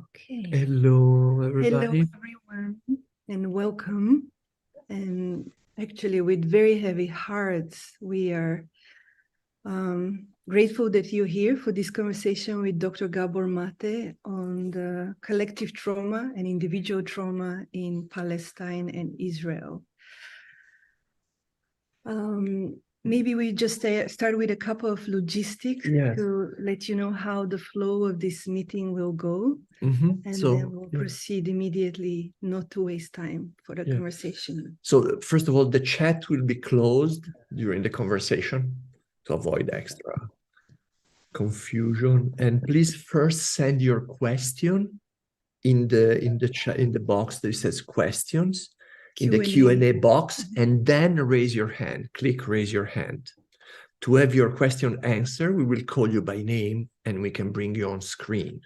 Okay. Hello, everybody. Hello, everyone, and welcome. And actually, with very heavy hearts, we are grateful that you're here for this conversation with Dr. Gabor Maté on the collective trauma and individual trauma in Palestine and Israel. Maybe we just start with a couple of logistics to let you know how the flow of this meeting will go. And then we'll proceed immediately, not to waste time for the conversation. So first of all, the chat will be closed during the conversation to avoid extra confusion. And please first send your question in the box that says questions, in the Q&A box, and then raise your hand. Click raise your hand. To have your question answered, we will call you by name and we can bring you on screen.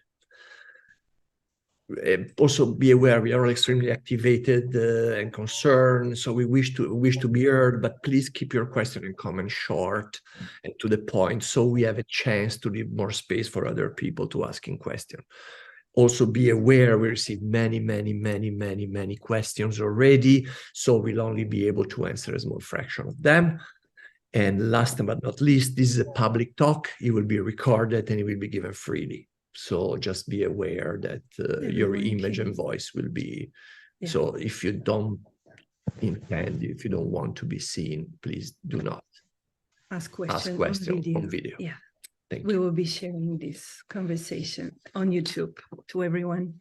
Also be aware we are all extremely activated and concerned, so we wish to be heard, but please keep your question and comment short and to the point so we have a chance to leave more space for other people to asking questions. Also be aware we received many questions already, so we'll only be able to answer a small fraction of them. And last but not least, this is a public talk. It will be recorded and it will be given freely. So just be aware that your image and voice will be. So if you don't intend, if you don't want to be seen, please do not ask questions on video. Yeah, thank you. We will be sharing this conversation on YouTube to everyone.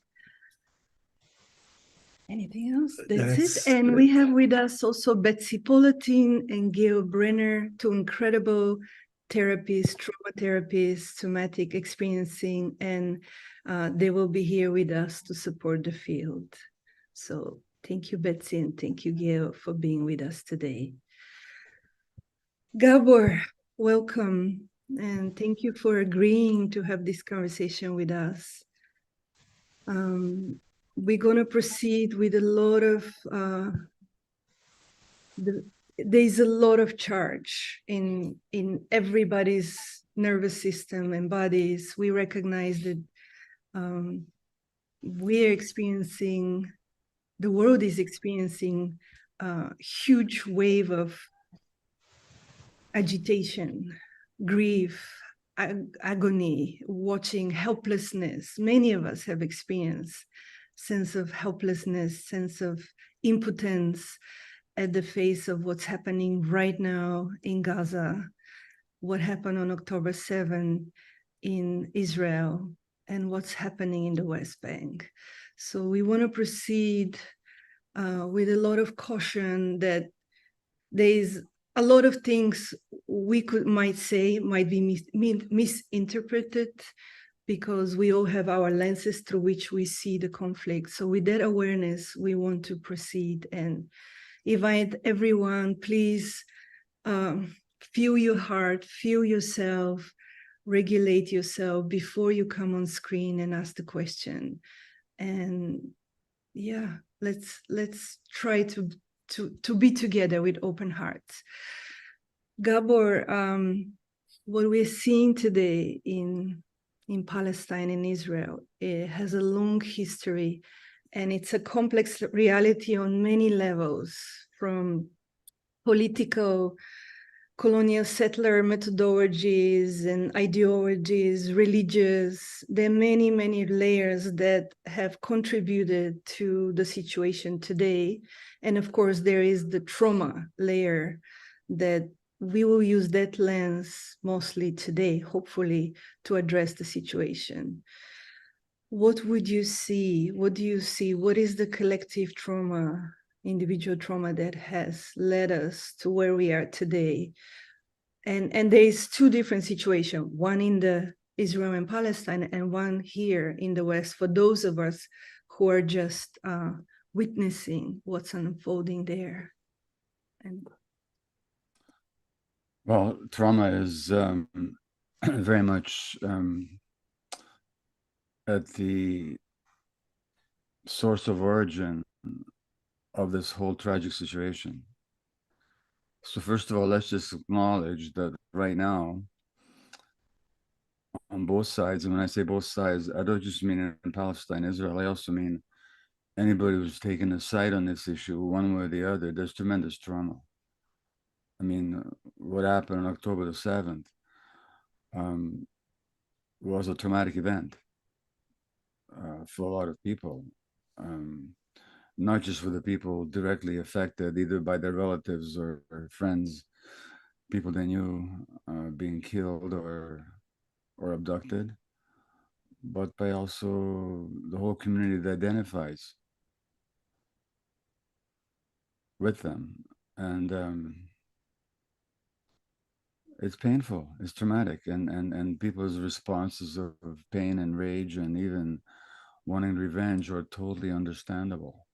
Anything else? That's it. And we have with us also Betsy Politin and Gail Brenner, two incredible therapists, trauma therapists, somatic experiencing, and they will be here with us to support the field. So thank you, Betsy, and thank you, Gail, for being with us today. Gabor, welcome, and thank you for agreeing to have this conversation with us. We're going to proceed with a lot of, there's a lot of charge in everybody's nervous system and bodies. We recognize that we're experiencing, the world is experiencing a huge wave of agitation, grief, agony, watching helplessness. Many of us have experienced sense of helplessness, sense of impotence at the face of what's happening right now in Gaza, what happened on October 7 in Israel, and what's happening in the West Bank. So we want to proceed with a lot of caution that there's a lot of things we might say might be misinterpreted, because we all have our lenses through which we see the conflict. So with that awareness, we want to proceed and invite everyone, please feel your heart, feel yourself, regulate yourself before you come on screen and ask the question. And yeah, let's try to be together with open hearts. Gabor, what we're seeing today in Palestine and Israel, it has a long history, and it's a complex reality on many levels, from political, colonial settler methodologies and ideologies, religious. There are many layers that have contributed to the situation today. And of course, there is the trauma layer that we will use that lens mostly today, hopefully, to address the situation. What would you see? What do you see? What is the collective trauma, individual trauma that has led us to where we are today? And there is two different situations, one in the Israel and Palestine and one here in the West, for those of us who are just witnessing what's unfolding there. And well, trauma is very much at the source of origin of this whole tragic situation. So first of all, let's just acknowledge that right now, on both sides. And when I say both sides, I don't just mean in Palestine, Israel. I also mean anybody who's taken a side on this issue, one way or the other. There's tremendous trauma. I mean, what happened on October the 7th was a traumatic event for a lot of people. Not just for the people directly affected, either by their relatives or friends, people they knew being killed or abducted, but by also the whole community that identifies with them. And it's painful, it's traumatic, and people's responses of pain and rage and even wanting revenge are totally understandable,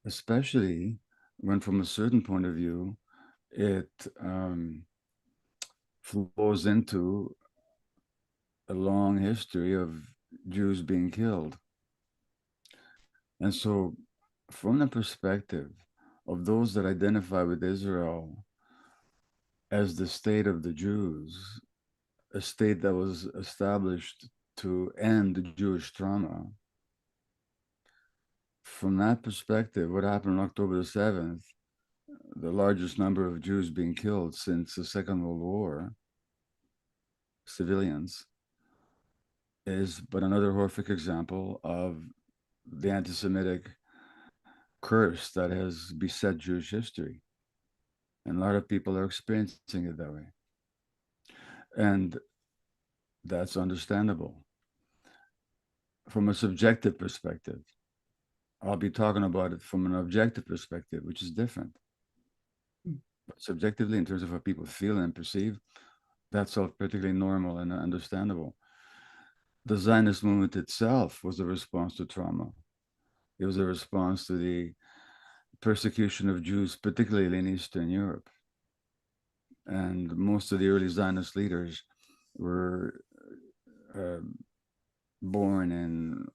especially when from a certain point of view, it flows into a long history of Jews being killed. And so, from the perspective of those that identify with Israel as the state of the Jews, a state that was established to end Jewish trauma, from that perspective, what happened on October the 7th, the largest number of Jews being killed since the Second World War, civilians, is but another horrific example of the anti-Semitic curse that has beset Jewish history. And a lot of people are experiencing it that way. And that's understandable. From a subjective perspective, I'll be talking about it from an objective perspective, which is different. But subjectively, in terms of what people feel and perceive, that's all particularly normal and understandable. The Zionist movement itself was a response to trauma. It was a response to the persecution of Jews, particularly in Eastern Europe. And most of the early Zionist leaders were born in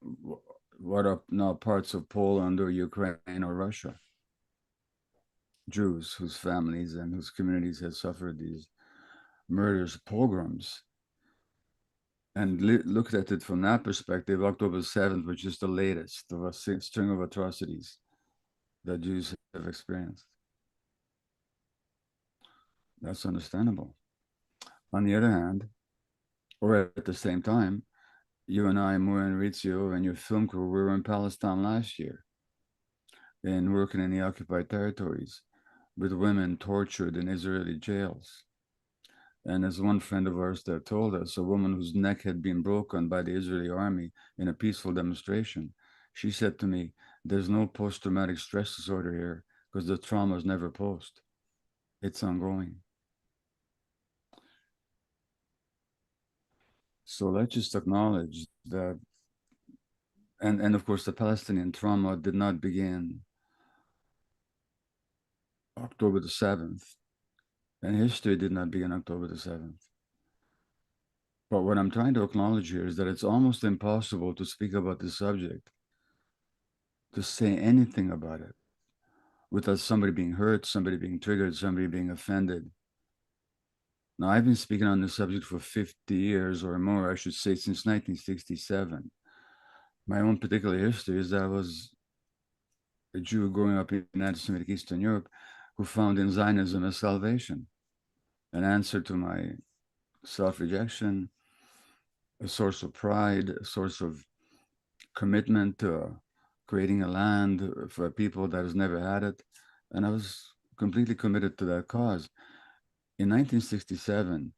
what are now parts of Poland or Ukraine or Russia. Jews whose families and whose communities had suffered these murders, pogroms. And looked at it from that perspective, October 7th was just the latest of a string of atrocities that Jews have experienced. That's understandable. On the other hand, or at the same time, you and I, Moira and Rizzio, and your film crew, we were in Palestine last year and working in the occupied territories with women tortured in Israeli jails. And as one friend of ours that told us, a woman whose neck had been broken by the Israeli army in a peaceful demonstration, she said to me, there's no post-traumatic stress disorder here because the trauma is never post. It's ongoing. So let's just acknowledge that, and of course the Palestinian trauma did not begin October the 7th, and history did not begin October the 7th. But what I'm trying to acknowledge here is that it's almost impossible to speak about this subject, to say anything about it, without somebody being hurt, somebody being triggered, somebody being offended. Now, I've been speaking on this subject for 50 years or more, I should say, since 1967. My own particular history is that I was a Jew growing up in anti-Semitic Eastern Europe who found in Zionism a salvation, an answer to my self-rejection, a source of pride, a source of commitment to creating a land for a people that has never had it. And I was completely committed to that cause. In 1967,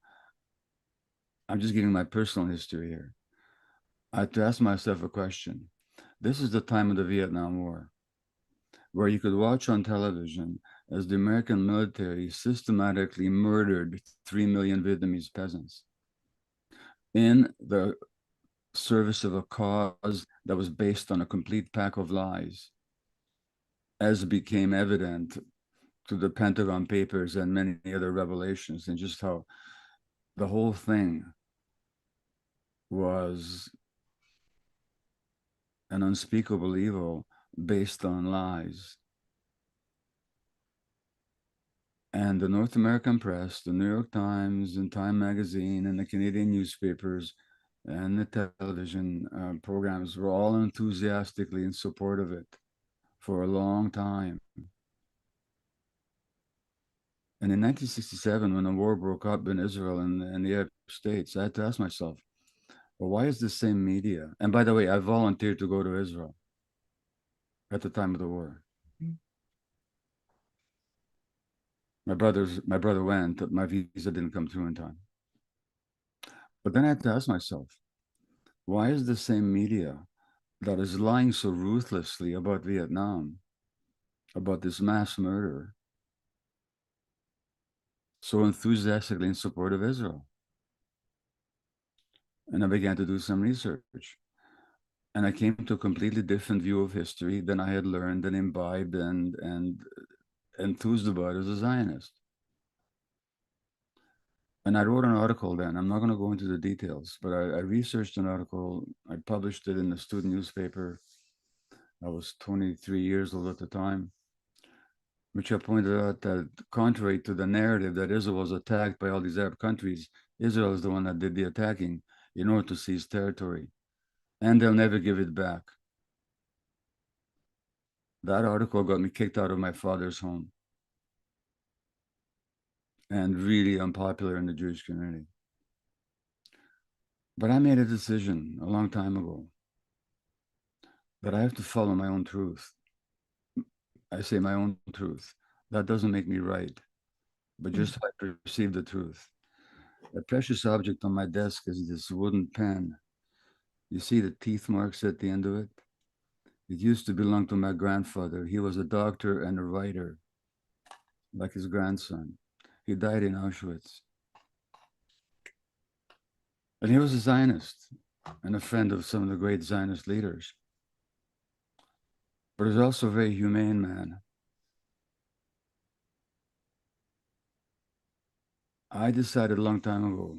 I'm just giving my personal history here. I had to ask myself a question. This is the time of the Vietnam War, where you could watch on television as the American military systematically murdered 3 million Vietnamese peasants in the service of a cause that was based on a complete pack of lies, as became evident to the Pentagon Papers and many other revelations, and just how the whole thing was an unspeakable evil based on lies. And the North American press, the New York Times and Time Magazine and the Canadian newspapers and the television programs were all enthusiastically in support of it for a long time. And in 1967, when the war broke up in Israel and the Arab states, I had to ask myself, well, why is the same media? And by the way, I volunteered to go to Israel at the time of the war. My brother went, my visa didn't come through in time. But then I had to ask myself, why is the same media that is lying so ruthlessly about Vietnam, about this mass murder, so enthusiastically in support of Israel? And I began to do some research. And I came to a completely different view of history than I had learned and imbibed and enthused about as a Zionist. And I wrote an article then. I'm not going to go into the details, but I researched an article. I published it in the student newspaper. I was 23 years old at the time, which I pointed out that contrary to the narrative that Israel was attacked by all these Arab countries, Israel is the one that did the attacking in order to seize territory, and they'll never give it back. That article got me kicked out of my father's home and really unpopular in the Jewish community. But I made a decision a long time ago that I have to follow my own truth. I say my own truth. That doesn't make me right, but just how I perceive the truth. A precious object on my desk is this wooden pen. You see the teeth marks at the end of it? It used to belong to my grandfather. He was a doctor and a writer, like his grandson. He died in Auschwitz. And he was a Zionist and a friend of some of the great Zionist leaders. But he was also a very humane man. I decided a long time ago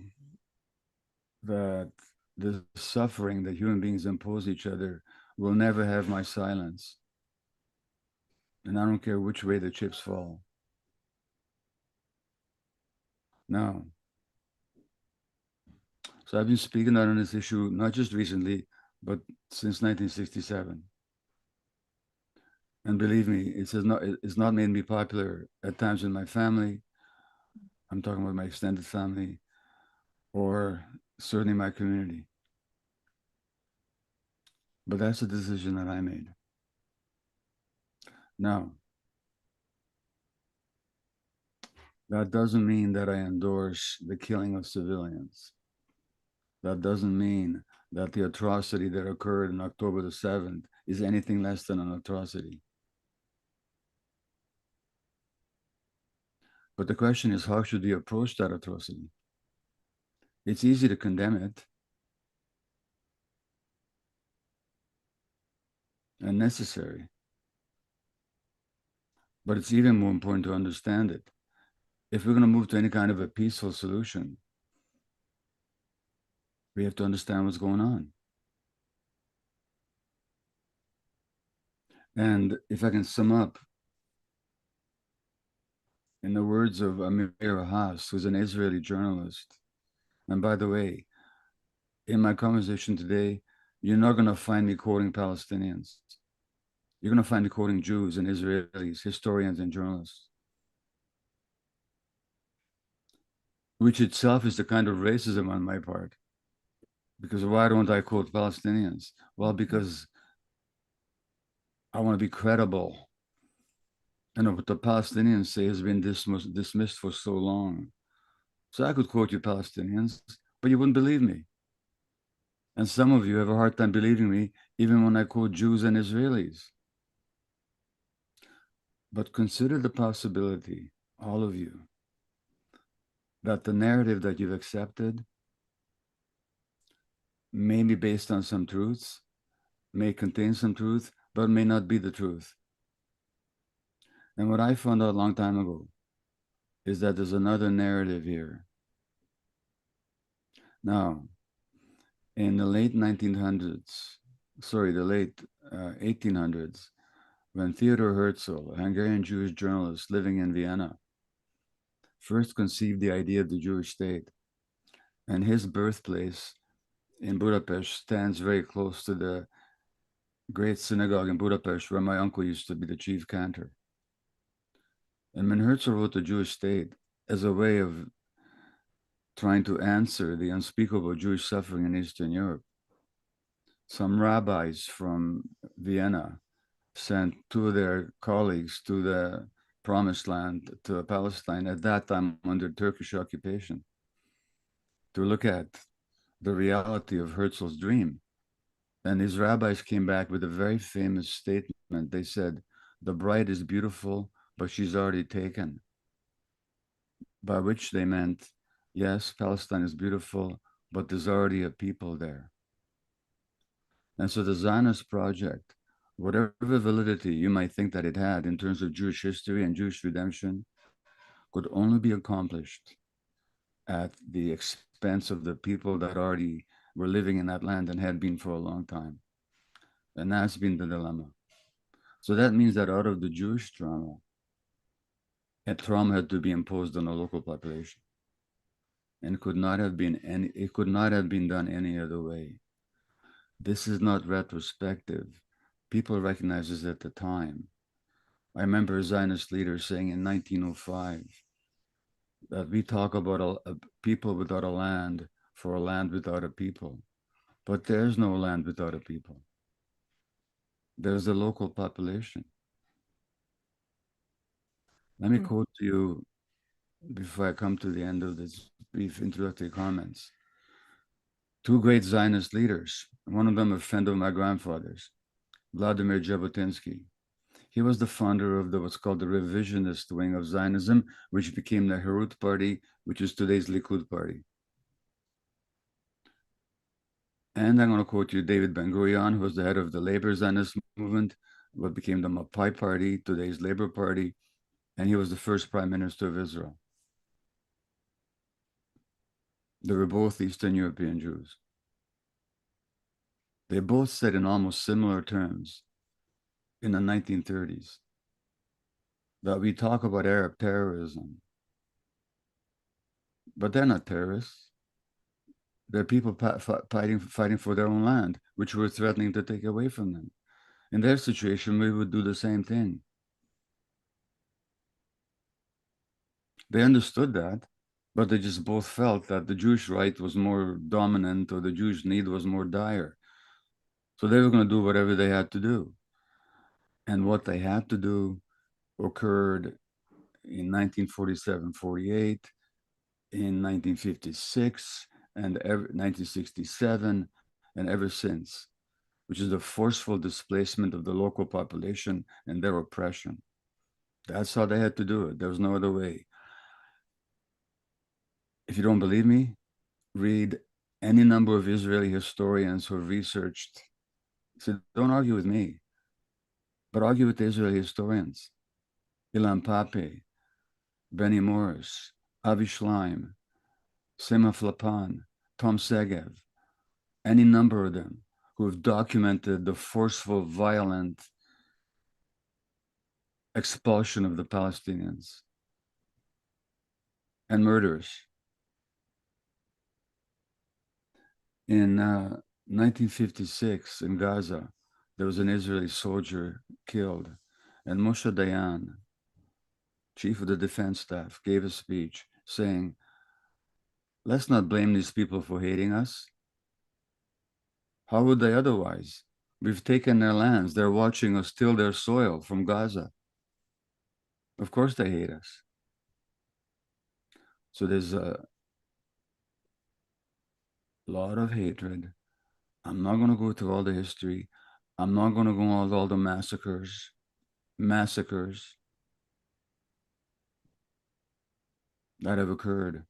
that the suffering that human beings impose each other will never have my silence. And I don't care which way the chips fall. Now, so I've been speaking out on this issue, not just recently, but since 1967. And believe me, it's not made me popular at times in my family. I'm talking about my extended family, or certainly my community. But that's a decision that I made. Now, that doesn't mean that I endorse the killing of civilians. That doesn't mean that the atrocity that occurred on October the 7th is anything less than an atrocity. But the question is, how should we approach that atrocity? It's easy to condemn it and necessary. But it's even more important to understand it. If we're going to move to any kind of a peaceful solution, we have to understand what's going on. And if I can sum up, in the words of Amir Haas, who's an Israeli journalist, and by the way, in my conversation today, you're not going to find me quoting Palestinians. You're going to find me quoting Jews and Israelis, historians and journalists, which itself is the kind of racism on my part. Because why don't I quote Palestinians? Well, because I want to be credible. And what the Palestinians say has been dismissed for so long. So I could quote you Palestinians, but you wouldn't believe me. And some of you have a hard time believing me, even when I quote Jews and Israelis. But consider the possibility, all of you, that the narrative that you've accepted may be based on some truths, may contain some truth, but may not be the truth. And what I found out a long time ago is that there's another narrative here. Now, in the late 1800s, when Theodor Herzl, a Hungarian Jewish journalist living in Vienna, first conceived the idea of the Jewish state. And his birthplace in Budapest stands very close to the great synagogue in Budapest, where my uncle used to be the chief cantor. And when Herzl wrote the Jewish state as a way of trying to answer the unspeakable Jewish suffering in Eastern Europe, some rabbis from Vienna sent two of their colleagues to the Promised Land, to Palestine, at that time under Turkish occupation, to look at the reality of Herzl's dream. And these rabbis came back with a very famous statement. They said, "The bride is beautiful, but she's already taken." By which they meant, yes, Palestine is beautiful, but there's already a people there. And so the Zionist project, whatever validity you might think that it had in terms of Jewish history and Jewish redemption, could only be accomplished at the expense of the people that already were living in that land and had been for a long time. And that's been the dilemma. So that means that out of the Jewish trauma, a trauma had to be imposed on the local population. And it could not have been done any other way. This is not retrospective. People recognized this at the time. I remember a Zionist leader saying in 1905 that we talk about a people without a land for a land without a people. But there's no land without a people. There's a local population. Let me quote to you before I come to the end of this brief introductory comments. Two great Zionist leaders, one of them a friend of my grandfather's, Vladimir Jabotinsky. He was the founder of what's called the revisionist wing of Zionism, which became the Herut Party, which is today's Likud Party. And I'm going to quote you David Ben-Gurion, who was the head of the labor Zionist movement, what became the Mapai Party, today's Labor Party, and he was the first prime minister of Israel. They were both Eastern European Jews. They both said in almost similar terms in the 1930s that we talk about Arab terrorism, but they're not terrorists. They're people fighting for their own land, which we're threatening to take away from them. In their situation, we would do the same thing. They understood that, but they just both felt that the Jewish right was more dominant or the Jewish need was more dire. So they were going to do whatever they had to do. And what they had to do occurred in 1947-48, in 1956, and 1967, and ever since, which is the forceful displacement of the local population and their oppression. That's how they had to do it. There was no other way. If you don't believe me, read any number of Israeli historians who have researched. So don't argue with me, but argue with the Israeli historians. Ilan Pape, Benny Morris, Avi Schleim, Sema Flapan, Tom Segev, any number of them who have documented the forceful, violent expulsion of the Palestinians and murders. In 1956 in Gaza, there was an Israeli soldier killed, and Moshe Dayan, chief of the defense staff, gave a speech saying, "Let's not blame these people for hating us. How would they otherwise? We've taken their lands. They're watching us steal their soil from Gaza. Of course they hate us." So there's a lot of hatred. I'm not going to go through all the history. I'm not going to go on all the massacres that have occurred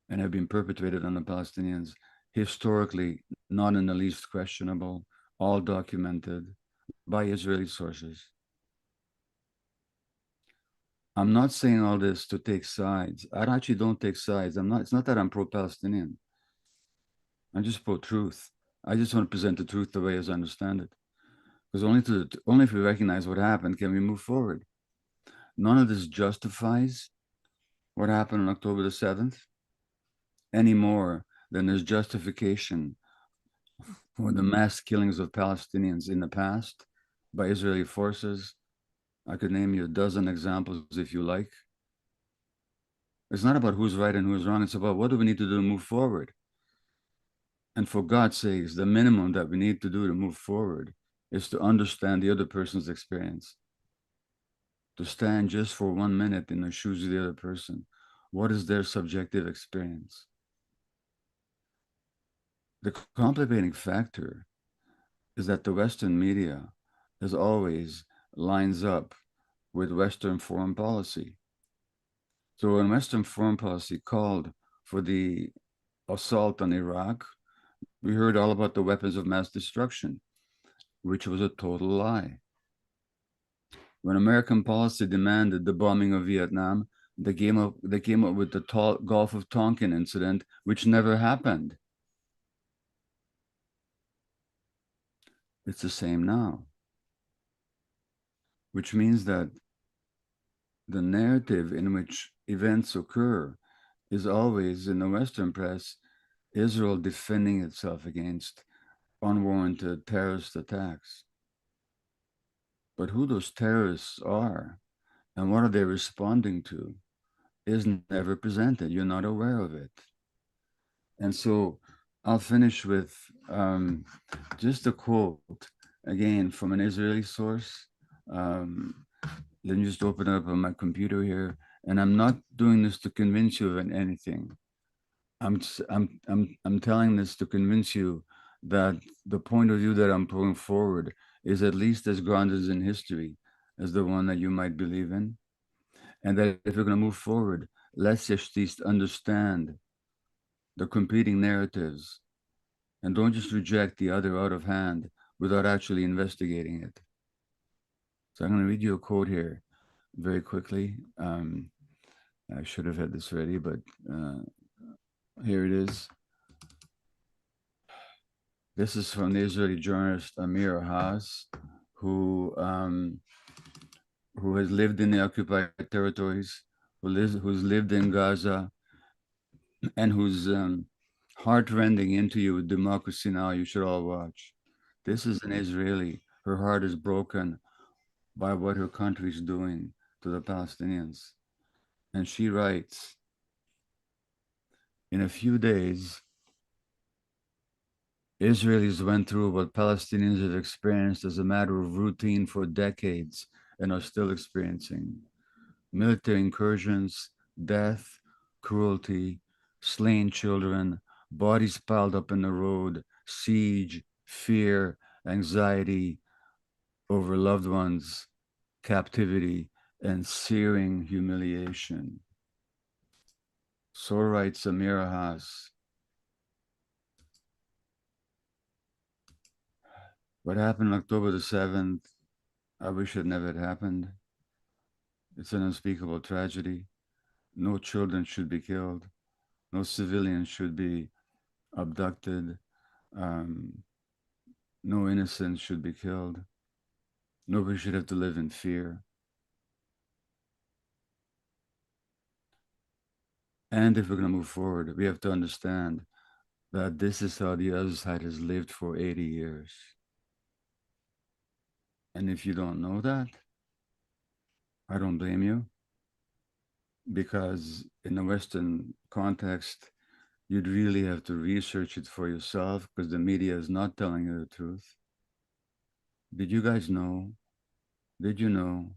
and have been perpetrated on the Palestinians, historically not in the least questionable, all documented by Israeli sources. I'm not saying all this to take sides. I actually don't take sides. It's not that I'm pro-Palestinian. I'm just pro-truth. I just want to present the truth the way as I understand it. Because only if we recognize what happened can we move forward. None of this justifies what happened on October the 7th, any more than there's justification for the mass killings of Palestinians in the past by Israeli forces. I could name you a dozen examples if you like. It's not about who's right and who's wrong. It's about what do we need to do to move forward. And for God's sakes, the minimum that we need to do to move forward is to understand the other person's experience. To stand just for 1 minute in the shoes of the other person. What is their subjective experience? The complicating factor is that the Western media, as always, lines up with Western foreign policy. So when Western foreign policy called for the assault on Iraq, we heard all about the weapons of mass destruction, which was a total lie. When American policy demanded the bombing of Vietnam, they came up with the Gulf of Tonkin incident, which never happened. It's the same now, which means that the narrative in which events occur is always, in the Western press, Israel defending itself against unwarranted terrorist attacks. But who those terrorists are and what are they responding to is never presented. You're not aware of it. And so I'll finish with just a quote, again, from an Israeli source. Let me just open it up on my computer here. And I'm not doing this to convince you of anything. I'm telling this to convince you that the point of view that I'm putting forward is at least as grounded in history as the one that you might believe in. And that if we're going to move forward, let's at least understand the competing narratives and don't just reject the other out of hand without actually investigating it. So I'm going to read you a quote here very quickly. I should have had this ready, but here it is. This is from the Israeli journalist Amir Haas, who has lived in the occupied territories, who's lived in Gaza, and whose heart-rending interview with Democracy Now! You should all watch. This is an Israeli. Her heart is broken by what her country is doing to the Palestinians. And she writes, in a few days, Israelis went through what Palestinians have experienced as a matter of routine for decades and are still experiencing. Military incursions, death, cruelty, slain children, bodies piled up in the road, siege, fear, anxiety over loved ones, captivity, and searing humiliation. So writes Amira Haas. What happened on October the 7th, I wish it never had happened. It's an unspeakable tragedy. No children should be killed. No civilians should be abducted. No innocents should be killed. Nobody should have to live in fear. And if we're going to move forward, we have to understand that this is how the other side has lived for 80 years. And if you don't know that, I don't blame you, because in the Western context, you'd really have to research it for yourself because the media is not telling you the truth. Did you guys know? Did you know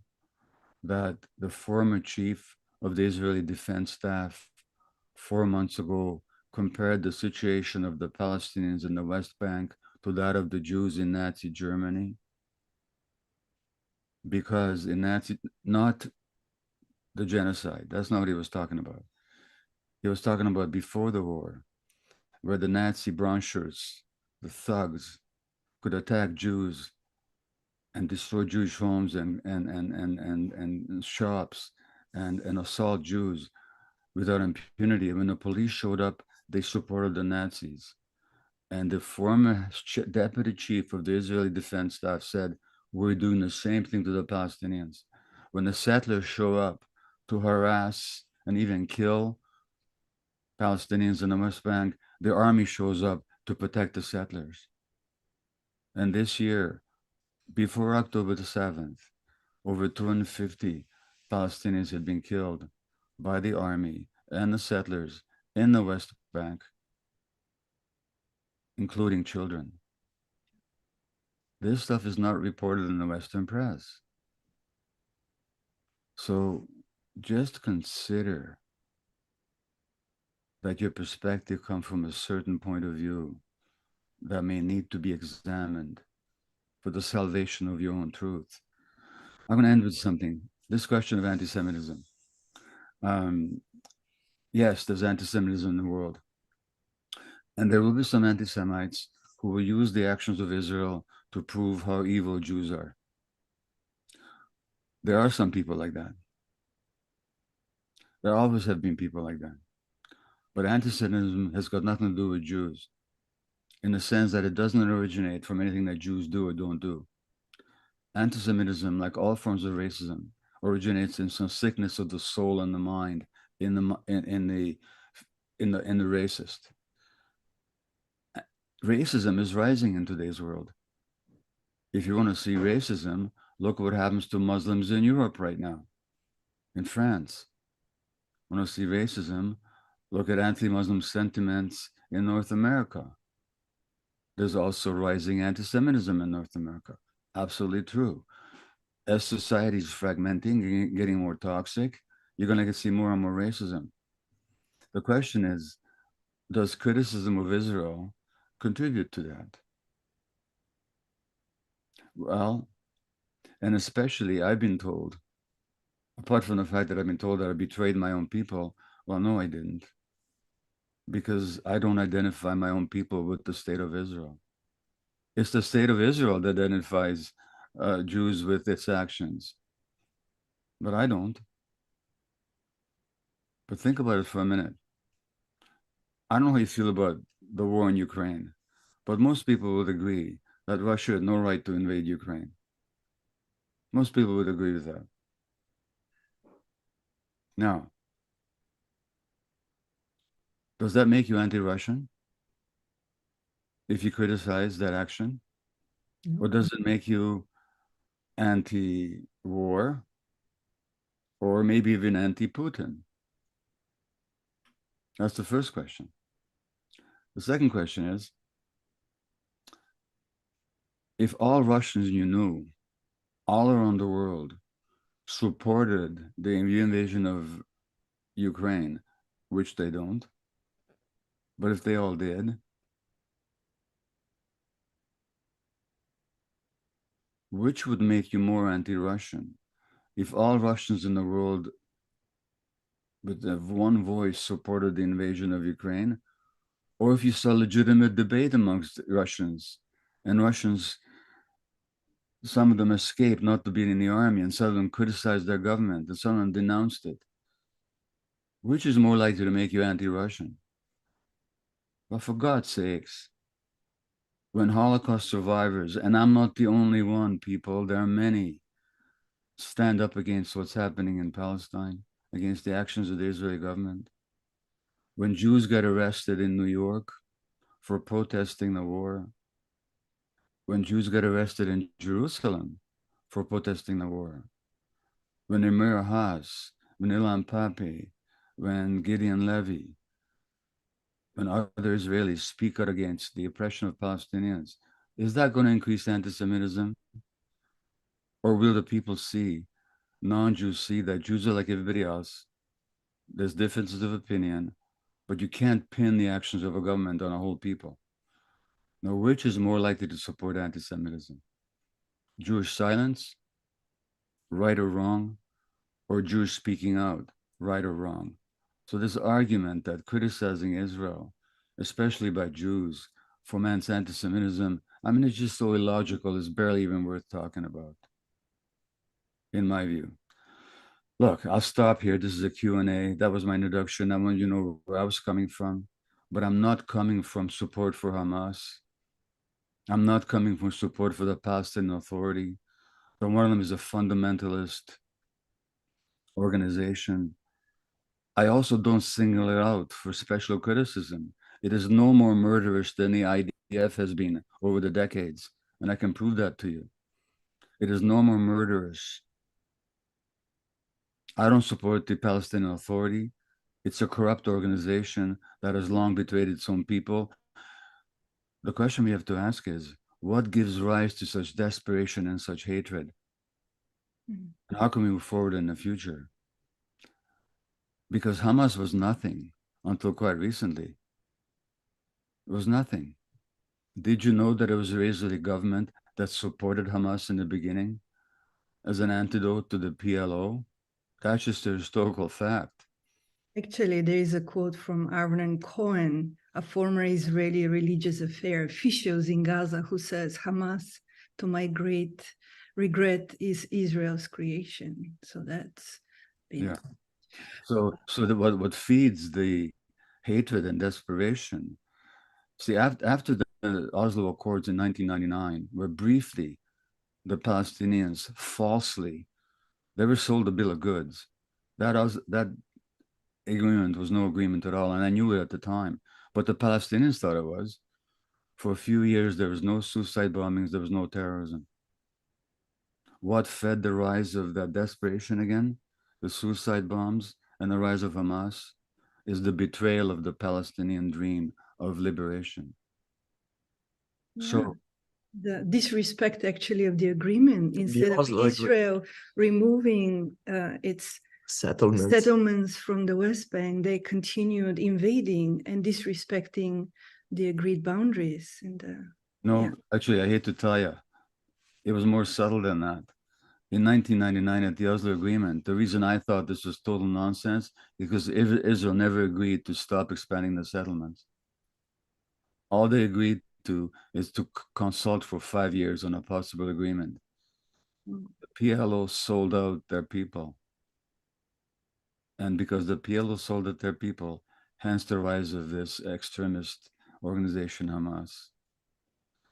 that the former chief of the Israeli Defense Staff 4 months ago compared the situation of the Palestinians in the West Bank to that of the Jews in Nazi Germany? Because in Nazi, not the genocide, that's not what he was talking about. He was talking about before the war, where the Nazi brown shirts, the thugs, could attack Jews and destroy Jewish homes and shops and assault Jews without impunity. And when the police showed up, they supported the Nazis. And the former deputy chief of the Israeli Defense Staff said, we're doing the same thing to the Palestinians. When the settlers show up to harass and even kill Palestinians in the West Bank, the army shows up to protect the settlers. And this year, before October the 7th, over 250 Palestinians had been killed by the army and the settlers in the West Bank, including children. This stuff is not reported in the Western press. So just consider that your perspective comes from a certain point of view that may need to be examined for the salvation of your own truth. I'm going to end with something. This question of anti-Semitism. Yes, there's anti-Semitism in the world. And there will be some anti-Semites who will use the actions of Israel to prove how evil Jews are. There are some people like that. There always have been people like that. But anti-Semitism has got nothing to do with Jews, in the sense that it doesn't originate from anything that Jews do or don't do. Anti-Semitism, like all forms of racism, originates in some sickness of the soul and the mind in the racist. Racism is rising in today's world. If you want to see racism, look what happens to Muslims in Europe right now, in France. Want to see racism, look at anti-Muslim sentiments in North America. There's also rising anti-Semitism in North America. Absolutely true. As society is fragmenting, getting more toxic, you're going to see more and more racism. The question is, does criticism of Israel contribute to that? Well, and especially I've been told, apart from the fact that I've been told that I betrayed my own people, well, no, I didn't. Because I don't identify my own people with the state of Israel. It's the state of Israel that identifies Jews with its actions. But I don't. But think about it for a minute. I don't know how you feel about the war in Ukraine, but most people would agree that Russia had no right to invade Ukraine. Most people would agree with that. Now, does that make you anti-Russian if you criticize that action? Or does it make you anti-war, or maybe even anti-Putin? That's the first question. The second question is, if all Russians you knew all around the world supported the invasion of Ukraine, which they don't, but if they all did, which would make you more anti-Russian? If all Russians in the world with one voice supported the invasion of Ukraine, or if you saw legitimate debate amongst Russians, and Russians, some of them escaped not to be in the army, and some of them criticized their government, and some of them denounced it. Which is more likely to make you anti-Russian? Well, for God's sakes, when Holocaust survivors, and I'm not the only one, people, there are many, stand up against what's happening in Palestine, against the actions of the Israeli government. When Jews get arrested in New York for protesting the war, when Jews get arrested in Jerusalem for protesting the war, when Emir Haas, when Ilan Pappé, when Gideon Levy, when other Israelis speak out against the oppression of Palestinians, is that going to increase anti-Semitism? Or will the people see, non-Jews see that Jews are like everybody else? There's differences of opinion, but you can't pin the actions of a government on a whole people. Now, which is more likely to support anti-Semitism? Jewish silence, right or wrong, or Jews speaking out, right or wrong? So this argument that criticizing Israel, especially by Jews, foments anti-Semitism, I mean, it's just so illogical, it's barely even worth talking about, in my view. Look, I'll stop here. This is a Q&A. That was my introduction. I want you to know where I was coming from, but I'm not coming from support for Hamas. I'm not coming from support for the Palestinian Authority. One of them is a fundamentalist organization. I also don't single it out for special criticism. It is no more murderous than the IDF has been over the decades, and I can prove that to you. It is no more murderous. I don't support the Palestinian Authority. It's a corrupt organization that has long betrayed its own people. The question we have to ask is, what gives rise to such desperation and such hatred? And how can we move forward in the future? Because Hamas was nothing until quite recently. It was nothing. Did you know that it was the Israeli government that supported Hamas in the beginning as an antidote to the PLO? That's just a historical fact. Actually, there is a quote from Aaron Cohen, a former Israeli religious affairs official in Gaza, who says, Hamas, to my great regret, is Israel's creation. So that's been... Yeah. So what feeds the hatred and desperation? See, after the Oslo Accords in 1999, where briefly the Palestinians falsely, they were sold a bill of goods. That agreement was no agreement at all, and I knew it at the time. But the Palestinians thought it was. For a few years, there was no suicide bombings, there was no terrorism. What fed the rise of that desperation again? The suicide bombs and the rise of Hamas is the betrayal of the Palestinian dream of liberation. Yeah. So the disrespect actually of the agreement, instead of Israel removing its settlements from the West Bank, they continued invading and disrespecting the agreed boundaries. And actually, I hate to tell you, it was more subtle than that. In 1999, at the Oslo Agreement, the reason I thought this was total nonsense is because Israel never agreed to stop expanding the settlements. All they agreed to is to consult for 5 years on a possible agreement. The PLO sold out their people. And because the PLO sold out their people, hence the rise of this extremist organization, Hamas.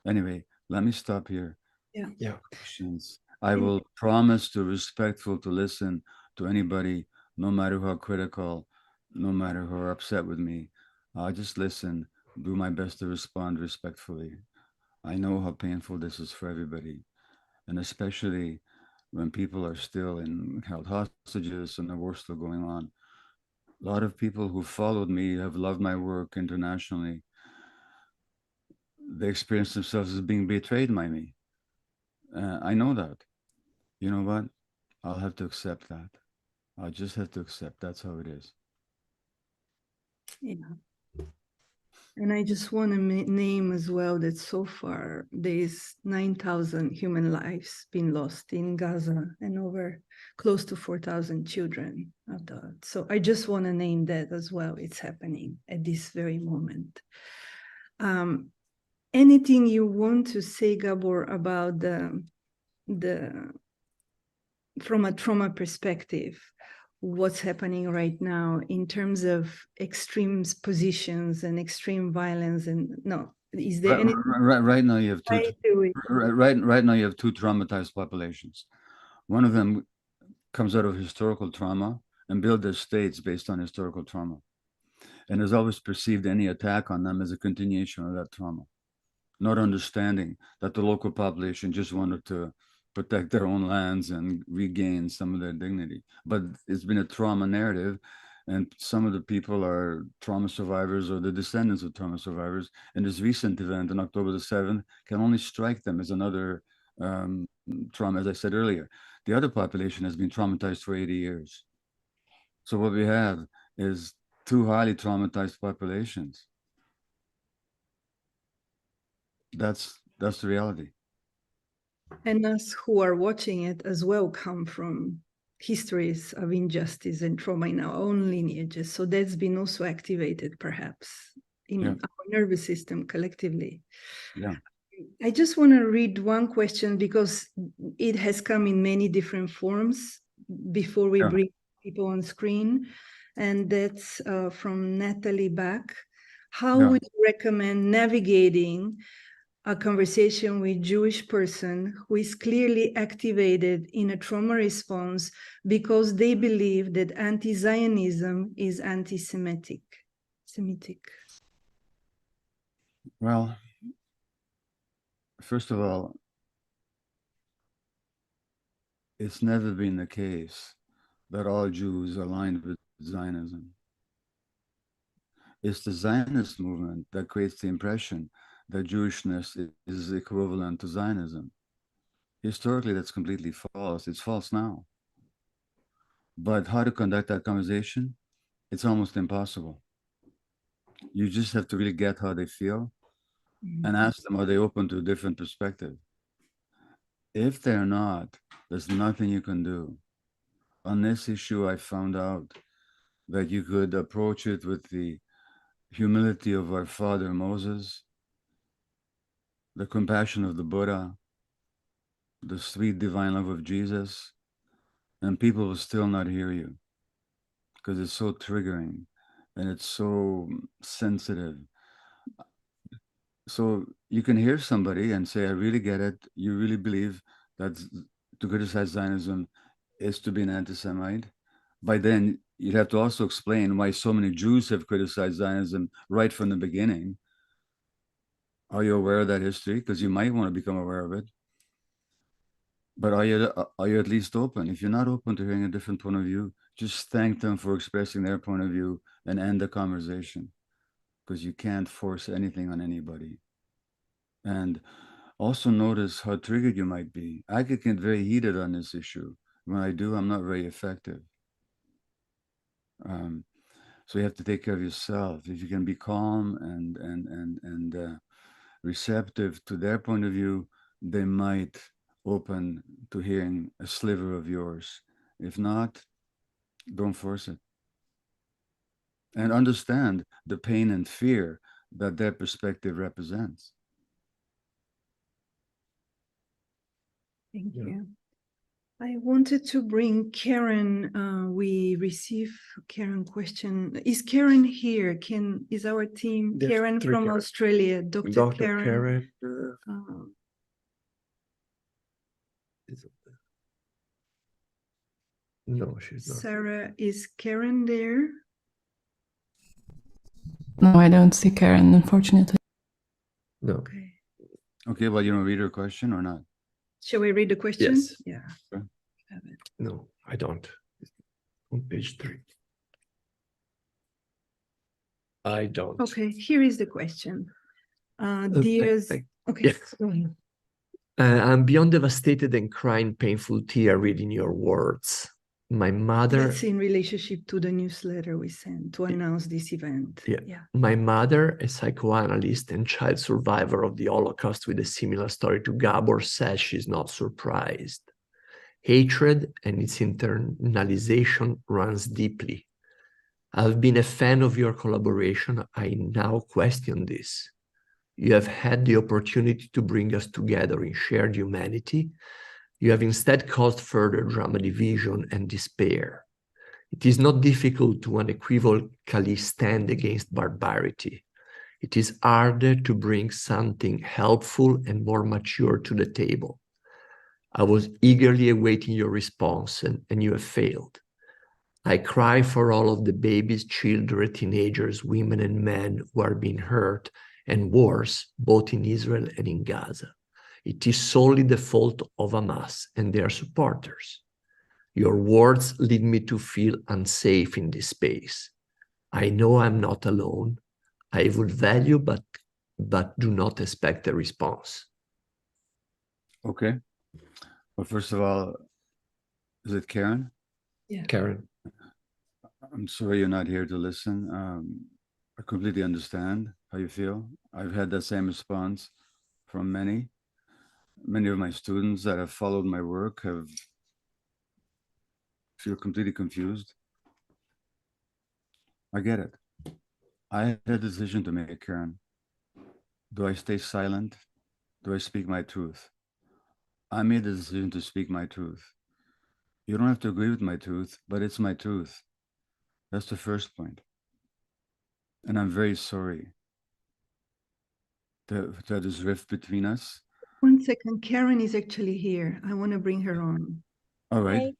Anyway, let me stop here. Yeah. Questions. I will promise to respectful to listen to anybody, no matter how critical, no matter how upset with me. I'll just listen, do my best to respond respectfully. I know how painful this is for everybody, and especially when people are still held hostages and the war still going on. A lot of people who followed me have loved my work internationally. They experience themselves as being betrayed by me. I know that. You know what? I'll have to accept that. I'll just have to accept that's how it is. Yeah. And I just want to name as well that so far there's 9,000 human lives been lost in Gaza and over close to 4,000 children adopted. So I just want to name that as well. It's happening at this very moment. Anything you want to say, Gabor, about from a trauma perspective, what's happening right now in terms of extreme positions and extreme violence? And no, is there any right now you have right now you have two traumatized populations. One of them comes out of historical trauma and build their states based on historical trauma, and has always perceived any attack on them as a continuation of that trauma, not understanding that the local population just wanted to protect their own lands and regain some of their dignity. But it's been a trauma narrative, and some of the people are trauma survivors or the descendants of trauma survivors. And this recent event on October the 7th can only strike them as another trauma. As I said earlier, the other population has been traumatized for 80 years. So what we have is two highly traumatized populations. That's the reality. And us who are watching it as well come from histories of injustice and trauma in our own lineages. So that's been also activated perhaps in our nervous system collectively. Yeah. I just want to read one question because it has come in many different forms before we bring people on screen. And that's from Natalie Bach. How would you recommend navigating a conversation with Jewish person who is clearly activated in a trauma response because they believe that anti-Zionism is anti-Semitic. Well, first of all, it's never been the case that all Jews are aligned with Zionism. It's the Zionist movement that creates the impression that Jewishness is equivalent to Zionism. Historically, that's completely false. It's false now. But how to conduct that conversation? It's almost impossible. You just have to really get how they feel and ask them, are they open to a different perspective? If they're not, there's nothing you can do. On this issue, I found out that you could approach it with the humility of our father Moses, the compassion of the Buddha, the sweet divine love of Jesus, and people will still not hear you because it's so triggering and it's so sensitive. So you can hear somebody and say, I really get it. You really believe that to criticize Zionism is to be an anti-Semite. By then, you'd have to also explain why so many Jews have criticized Zionism right from the beginning. Are you aware of that history? Because you might want to become aware of it. But are you at least open? If you're not open to hearing a different point of view, just thank them for expressing their point of view and end the conversation, because you can't force anything on anybody. And also notice how triggered you might be. I could get very heated on this issue. When I do, I'm not very effective. So you have to take care of yourself. If you can be calm and receptive to their point of view, they might open to hearing a sliver of yours. If not, don't force it. And understand the pain and fear that their perspective represents. Thank you. I wanted to bring Karen. We receive Karen question. Is Karen here? Is our team There's Karen three from Karen. Australia? Dr. Karen. No, she's not. Sarah, is Karen there? No, I don't see Karen, unfortunately. No. Okay. Okay, well, you want to read her question or not? Shall we read the question? Yes. Yeah. Sure. No, I don't. On page 3. I don't. Okay, here is the question. Dear, okay. Yeah. I'm beyond devastated and crying painful tear reading your words. My mother. That's in relationship to the newsletter we sent to announce this event. Yeah. My mother, a psychoanalyst and child survivor of the Holocaust with a similar story to Gabor, says she's not surprised. Hatred and its internalization runs deeply. I've been a fan of your collaboration. I now question this. You have had the opportunity to bring us together in shared humanity. You have instead caused further drama, division, and despair. It is not difficult to unequivocally stand against barbarity. It is harder to bring something helpful and more mature to the table. I was eagerly awaiting your response, and you have failed. I cry for all of the babies, children, teenagers, women, and men who are being hurt, and worse, both in Israel and in Gaza. It is solely the fault of Hamas and their supporters. Your words lead me to feel unsafe in this space. I know I'm not alone. I would value, but do not expect a response. Okay. Well, first of all, is it Karen? Yeah. Karen. I'm sorry you're not here to listen. I completely understand how you feel. I've had that same response from many. Many of my students that have followed my work feel completely confused. I get it. I had a decision to make, Karen. Do I stay silent? Do I speak my truth? I made the decision to speak my truth. You don't have to agree with my truth, but it's my truth. That's the first point. And I'm very sorry. this rift between us. 1 second, Karen is actually here. I want to bring her on. All right. Hi.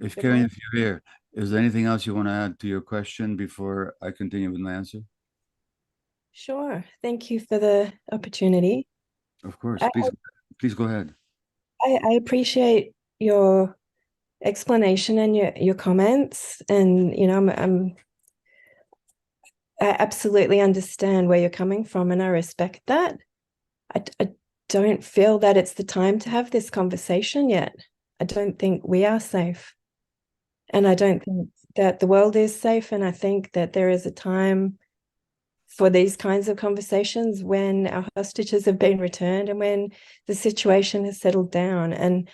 If Good Karen, morning. if you're here, is there anything else you want to add to your question before I continue with my answer? Sure. Thank you for the opportunity. Of course. I, Please go ahead. I appreciate your explanation and your comments, and I absolutely understand where you're coming from, and I respect that. I don't feel that it's the time to have this conversation yet. I don't think we are safe, and I don't think that the world is safe, and I think that there is a time for these kinds of conversations when our hostages have been returned and when the situation has settled down. And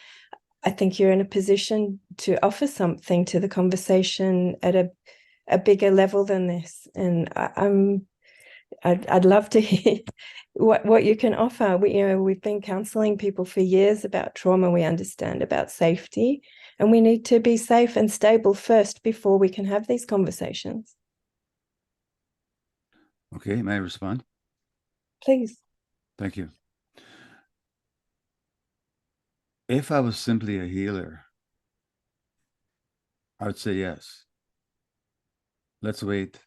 I think you're in a position to offer something to the conversation at a bigger level than this. And I'd love to hear what you can offer. We've been counseling people for years about trauma. We understand about safety, and we need to be safe and stable first before we can have these conversations. Okay, may I respond? Please. Thank you. If I was simply a healer, I would say yes. Let's wait.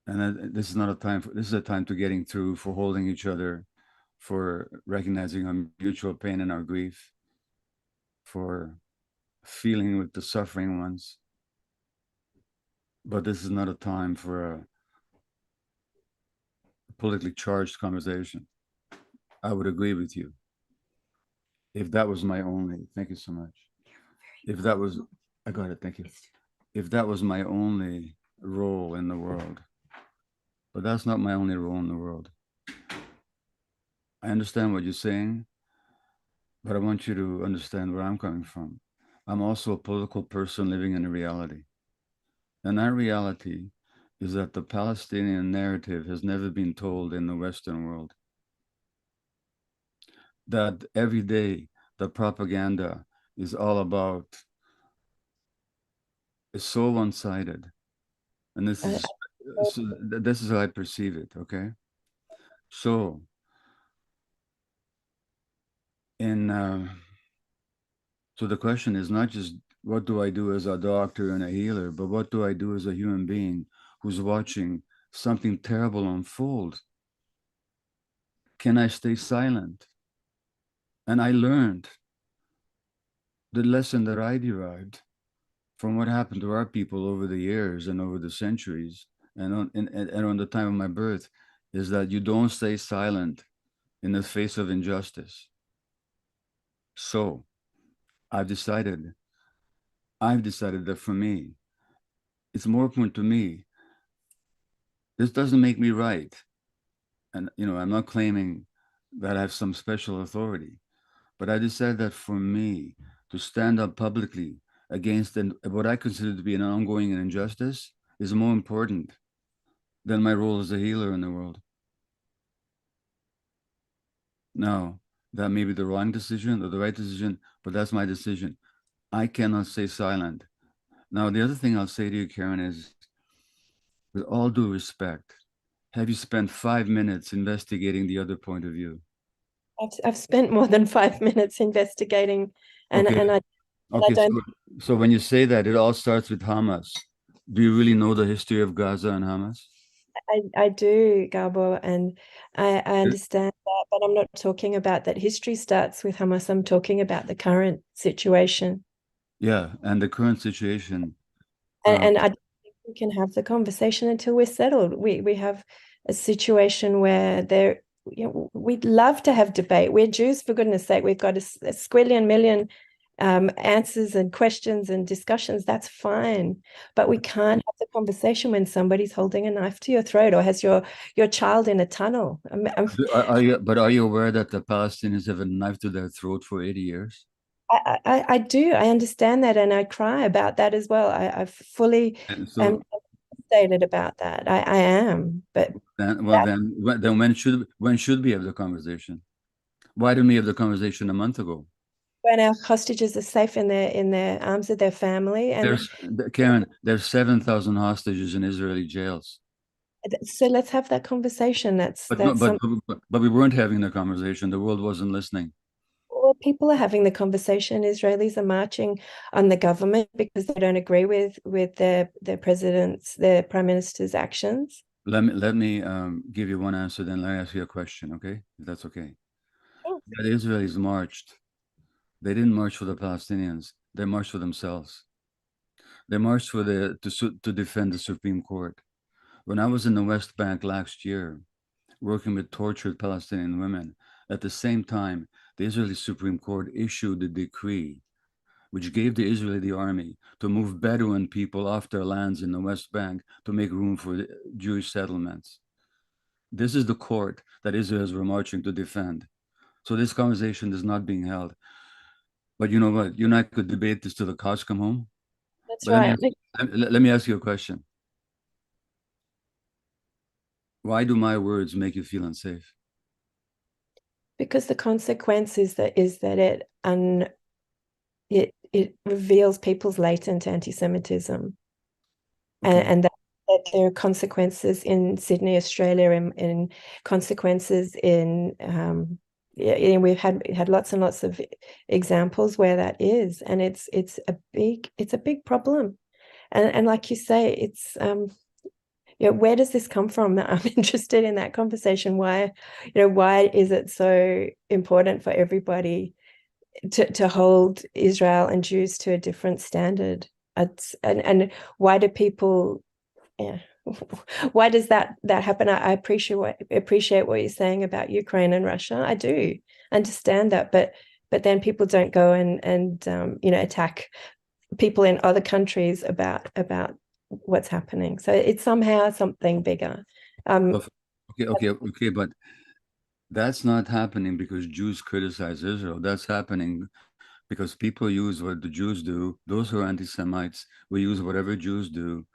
And this is not a time this is a time to getting through, for holding each other, for recognizing our mutual pain and our grief, for feeling with the suffering ones. But this is not a time for a politically charged conversation. I would agree with you. If that was my only, thank you so much. If that was, I got it, thank you. If that was my only role in the world, but that's not my only role in the world. I understand what you're saying, but I want you to understand where I'm coming from. I'm also a political person living in a reality. And that reality is that the Palestinian narrative has never been told in the Western world. That every day the propaganda is all about, is so one-sided. And this is how I perceive it, okay? So, so the question is not just what do I do as a doctor and a healer, but what do I do as a human being who's watching something terrible unfold? Can I stay silent? And I learned the lesson that I derived from what happened to our people over the years and over the centuries and on the time of my birth, is that you don't stay silent in the face of injustice. So I've decided that for me, it's more important to me. This doesn't make me right. And, I'm not claiming that I have some special authority, but I decided that for me to stand up publicly against what I consider to be an ongoing injustice is more important than my role as a healer in the world. Now, that may be the wrong decision or the right decision, but that's my decision. I cannot stay silent. Now, the other thing I'll say to you, Karen, is with all due respect, have you spent 5 minutes investigating the other point of view? I've spent more than 5 minutes investigating, and Okay. I don't. So when you say that, it all starts with Hamas. Do you really know the history of Gaza and Hamas? I do, Gabor, and I understand that, but I'm not talking about that history starts with Hamas. I'm talking about the current situation. Yeah, and the current situation. And I don't think we can have the conversation until we're settled. We have a situation where we'd love to have debate. We're Jews, for goodness sake. We've got a squillion million answers and questions and discussions. That's fine, but we can't have the conversation when somebody's holding a knife to your throat or has your child in a tunnel. Are you aware that the Palestinians have a knife to their throat for 80 years? I do. I understand that, and I cry about that as well. I fully am devastated about that. I am, but then when should we have the conversation? Why didn't we have the conversation a month ago? when our hostages are safe in their arms of their family, and Karen, there's 7,000 hostages in Israeli jails. So let's have that conversation. That's But no, something. but we weren't having the conversation. The world wasn't listening. Well, people are having the conversation. Israelis are marching on the government because they don't agree with their their prime minister's actions. Let me give you one answer, then let me ask you a question, okay? If that's okay. Sure. The Israelis marched. They didn't march for the Palestinians. They marched for themselves. They marched for to defend the Supreme Court. When I was in the West Bank last year, working with tortured Palestinian women, at the same time, the Israeli Supreme Court issued a decree which gave the Israeli army to move Bedouin people off their lands in the West Bank to make room for the Jewish settlements. This is the court that Israelis were marching to defend. So this conversation is not being held. But you know what? You and I could debate this till the cows come home. That's But right. let me ask you a question. Why do my words make you feel unsafe? Because the consequence is that it reveals people's latent anti-Semitism, Okay. and that there are consequences in Sydney, Australia, and consequences in we've had lots and lots of examples where that is, and it's a big problem, and like you say, it's where does this come from? I'm interested in that conversation. Why is it so important for everybody to hold Israel and Jews to a different standard? And why do people, why does that happen? I appreciate what you're saying about Ukraine and Russia. I do understand that, but then people don't go and attack people in other countries about what's happening. So it's somehow something bigger. Okay, but that's not happening because Jews criticize Israel. That's happening because people use what the Jews do. Those who are anti-Semites will use whatever Jews do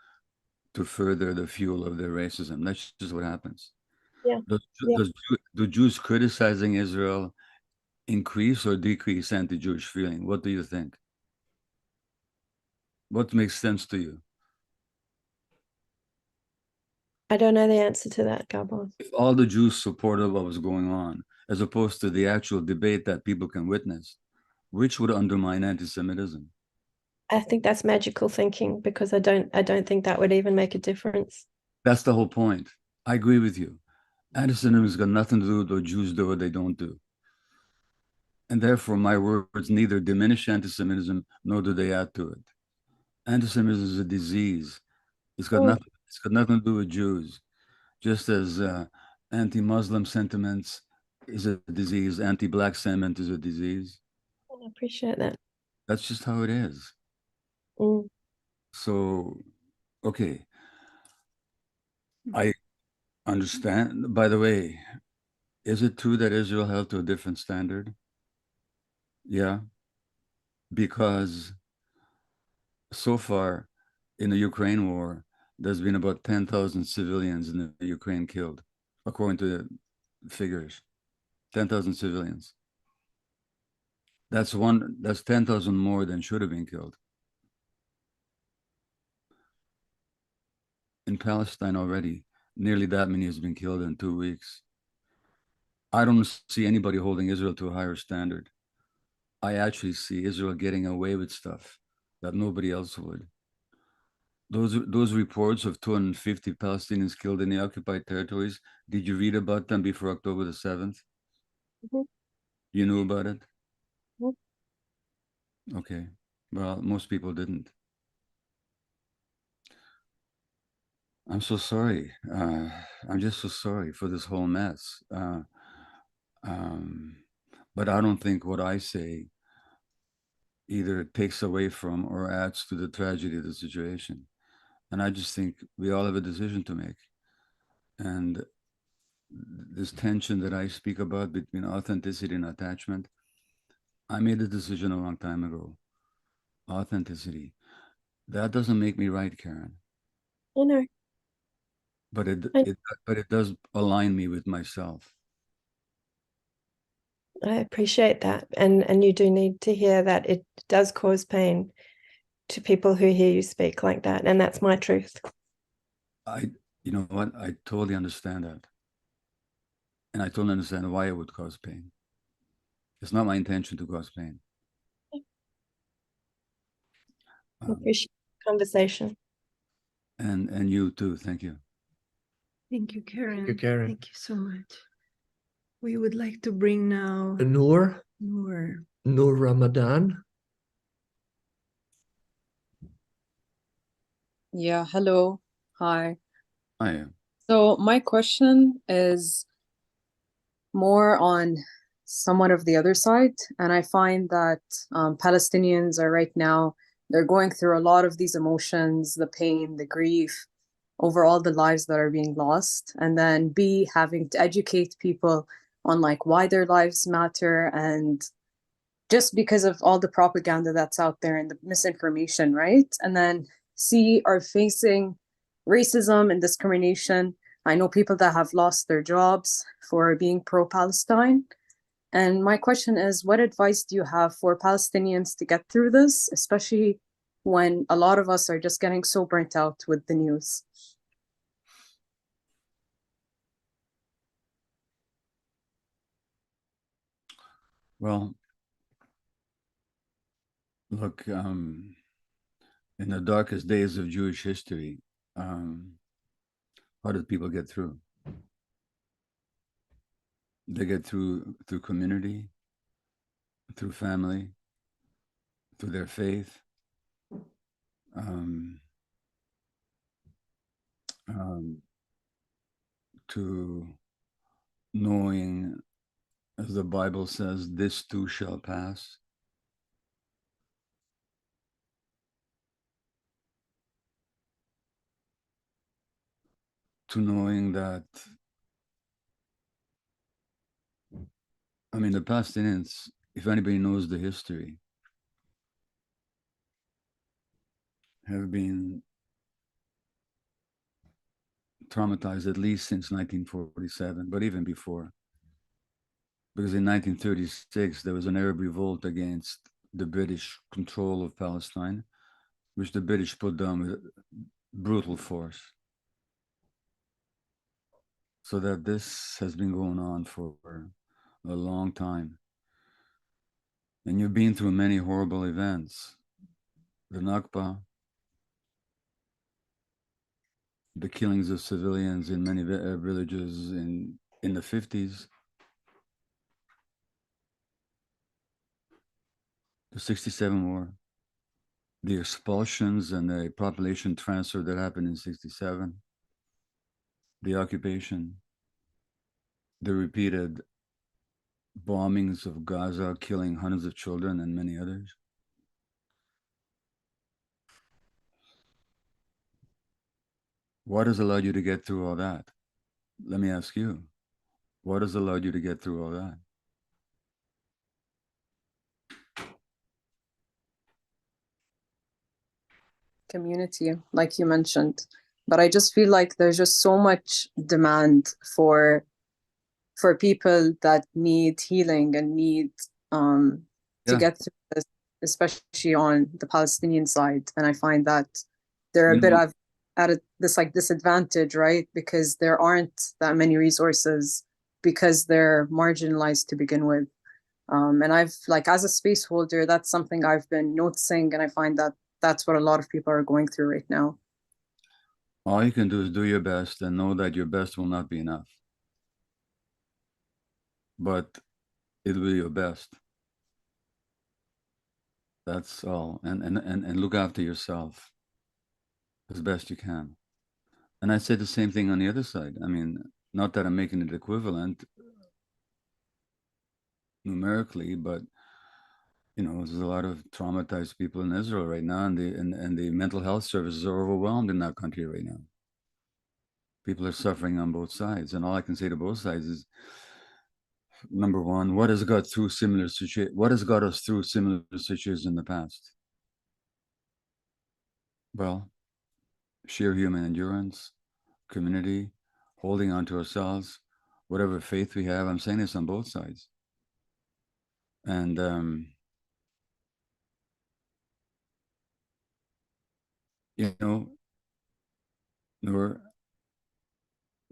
to further the fuel of their racism. That's just what happens. Yeah. Do Jews criticizing Israel increase or decrease anti-Jewish feeling? What do you think? What makes sense to you? I don't know the answer to that, Gabor. If all the Jews supported what was going on, as opposed to the actual debate that people can witness, which would undermine anti-Semitism? I think that's magical thinking, because I don't think that would even make a difference. That's the whole point. I agree with you. Anti-Semitism has got nothing to do with what Jews do or they don't do. And therefore, my words neither diminish anti-Semitism nor do they add to it. Anti-Semitism is a disease. It's got nothing to do with Jews. Just as anti-Muslim sentiments is a disease, anti-Black sentiment is a disease. I appreciate that. That's just how it is. Mm. So, okay. I understand. By the way, is it true that Israel held to a different standard? Yeah. Because so far in the Ukraine war, there's been about 10,000 civilians in the Ukraine killed, according to the figures. 10,000 civilians. That's 10,000 more than should have been killed. In Palestine already, nearly that many has been killed in 2 weeks. I don't see anybody holding Israel to a higher standard. I actually see Israel getting away with stuff that nobody else would. Those reports of 250 Palestinians killed in the occupied territories, did you read about them before October the 7th? Mm-hmm. You knew about it? Mm-hmm. Okay. Well, most people didn't. I'm so sorry. I'm just so sorry for this whole mess. But I don't think what I say either takes away from or adds to the tragedy of the situation. And I just think we all have a decision to make. And this tension that I speak about between authenticity and attachment, I made a decision a long time ago. Authenticity. That doesn't make me right, Karen. I know. But it does align me with myself. I appreciate that. And you do need to hear that it does cause pain to people who hear you speak like that. And that's my truth. You know what? I totally understand that. And I totally understand why it would cause pain. It's not my intention to cause pain. Appreciate the conversation. And you too. Thank you. Thank you, Karen. Thank you, Karen. Thank you so much. We would like to bring now Noor Ramadan. Yeah, hello. Hi. I am. So my question is more on somewhat of the other side. And I find that Palestinians are right now, they're going through a lot of these emotions, the pain, the grief over all the lives that are being lost. And then B, having to educate people on like why their lives matter, and just because of all the propaganda that's out there and the misinformation, right? And then C, are facing racism and discrimination. I know people that have lost their jobs for being pro-Palestine. And my question is, what advice do you have for Palestinians to get through this, especially when a lot of us are just getting so burnt out with the news? Well, look, in the darkest days of Jewish history, how did people get through? They get through community, through family, through their faith, to knowing, as the Bible says, this too shall pass. To knowing that, I mean, the Palestinians, if anybody knows the history, have been traumatized at least since 1947, but even before. Because in 1936, there was an Arab revolt against the British control of Palestine, which the British put down with brutal force. So that this has been going on for a long time. And you've been through many horrible events. The Nakba, the killings of civilians in many villages in the 50s, the 67 war, the expulsions and the population transfer that happened in 67, the occupation, the repeated bombings of Gaza, killing hundreds of children and many others. What has allowed you to get through all that? Let me ask you, what has allowed you to get through all that? Community, like you mentioned. But I just feel like there's just so much demand for people that need healing and need to get through this, especially on the Palestinian side. And I find that they're a bit at this like disadvantage, right? Because there aren't that many resources, because they're marginalized to begin with. And I've like, as a space holder, that's something I've been noticing, and I find that that's what a lot of people are going through right now. All you can do is do your best and know that your best will not be enough. But it'll be your best. That's all. And look after yourself as best you can. And I say the same thing on the other side. I mean, not that I'm making it equivalent numerically, but you know, there's a lot of traumatized people in Israel right now, and the mental health services are overwhelmed in that country right now. People are suffering on both sides, and all I can say to both sides is, number one, what has got us through similar situations in the past? Well, sheer human endurance, community, holding on to ourselves, whatever faith we have. I'm saying this on both sides. And you know, Noor,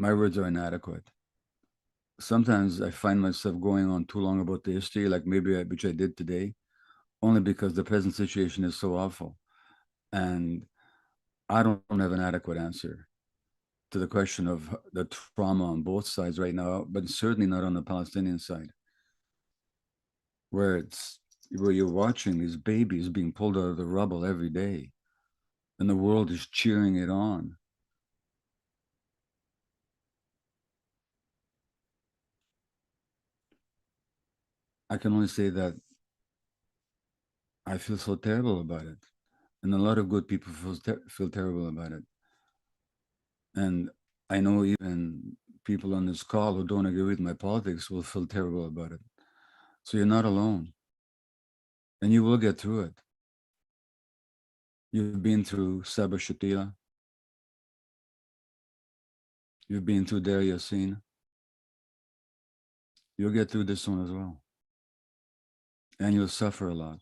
my words are inadequate. Sometimes I find myself going on too long about the history, like which I did today, only because the present situation is so awful. And I don't have an adequate answer to the question of the trauma on both sides right now, but certainly not on the Palestinian side, where you're watching these babies being pulled out of the rubble every day, and the world is cheering it on. I can only say that I feel so terrible about it, and a lot of good people feel terrible about it. And I know even people on this call who don't agree with my politics will feel terrible about it. So you're not alone, and you will get through it. You've been through Sabah Shatila. You've been through Deir Yassin. You'll get through this one as well. And you'll suffer a lot.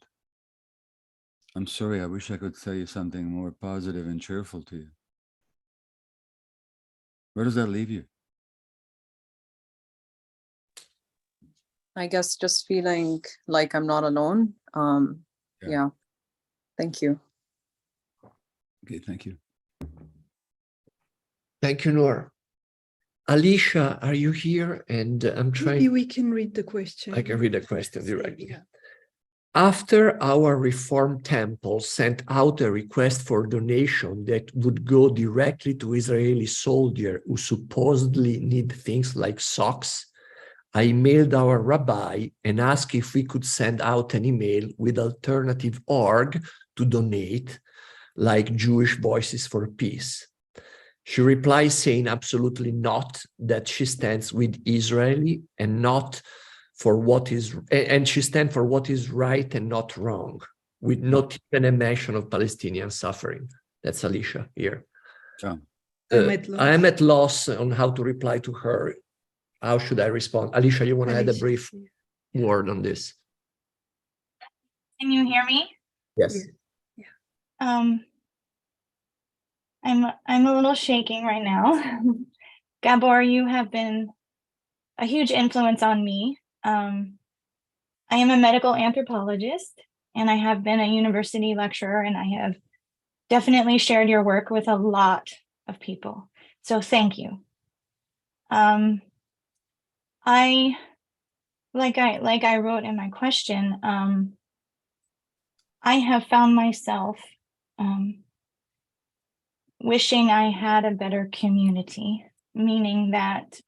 I'm sorry, I wish I could tell you something more positive and cheerful to you. Where does that leave you? I guess just feeling like I'm not alone. Yeah. Thank you. Okay, thank you. Thank you, Noor. Alicia, are you here? And I'm trying. Maybe we can read the question. I can read the question directly. Yeah. After our Reform Temple sent out a request for donation that would go directly to Israeli soldiers who supposedly need things like socks, I emailed our rabbi and asked if we could send out an email with alternative org to donate, like Jewish Voices for Peace. She replies saying absolutely not, that she stands with Israeli and not for what is, and she stands for what is right and not wrong, with not even a mention of Palestinian suffering. That's Alicia here. Yeah. I am at loss on how to reply to her. How should I respond? Alicia, you want to add a brief word on this? Can you hear me? Yes. Yeah. I'm a little shaking right now. Gabor, you have been a huge influence on me. I am a medical anthropologist, and I have been a university lecturer, and I have definitely shared your work with a lot of people. So thank you. I wrote in my question, I have found myself wishing I had a better community, meaning that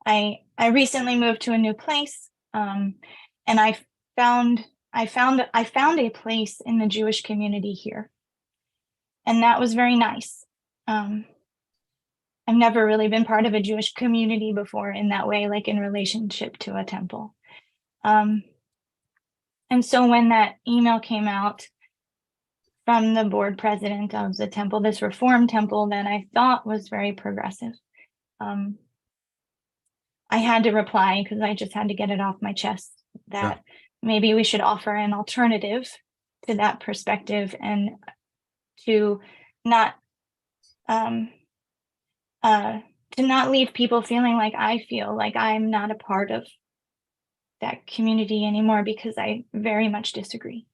I recently moved to a new place, and I found a place in the Jewish community here, and that was very nice. I've never really been part of a Jewish community before in that way, like in relationship to a temple. And so when that email came out from the board president of the temple, this Reform temple that I thought was very progressive, I had to reply because I just had to get it off my chest that maybe we should offer an alternative to that perspective, and to not leave people feeling like I feel like I'm not a part of that community anymore, because I very much disagree.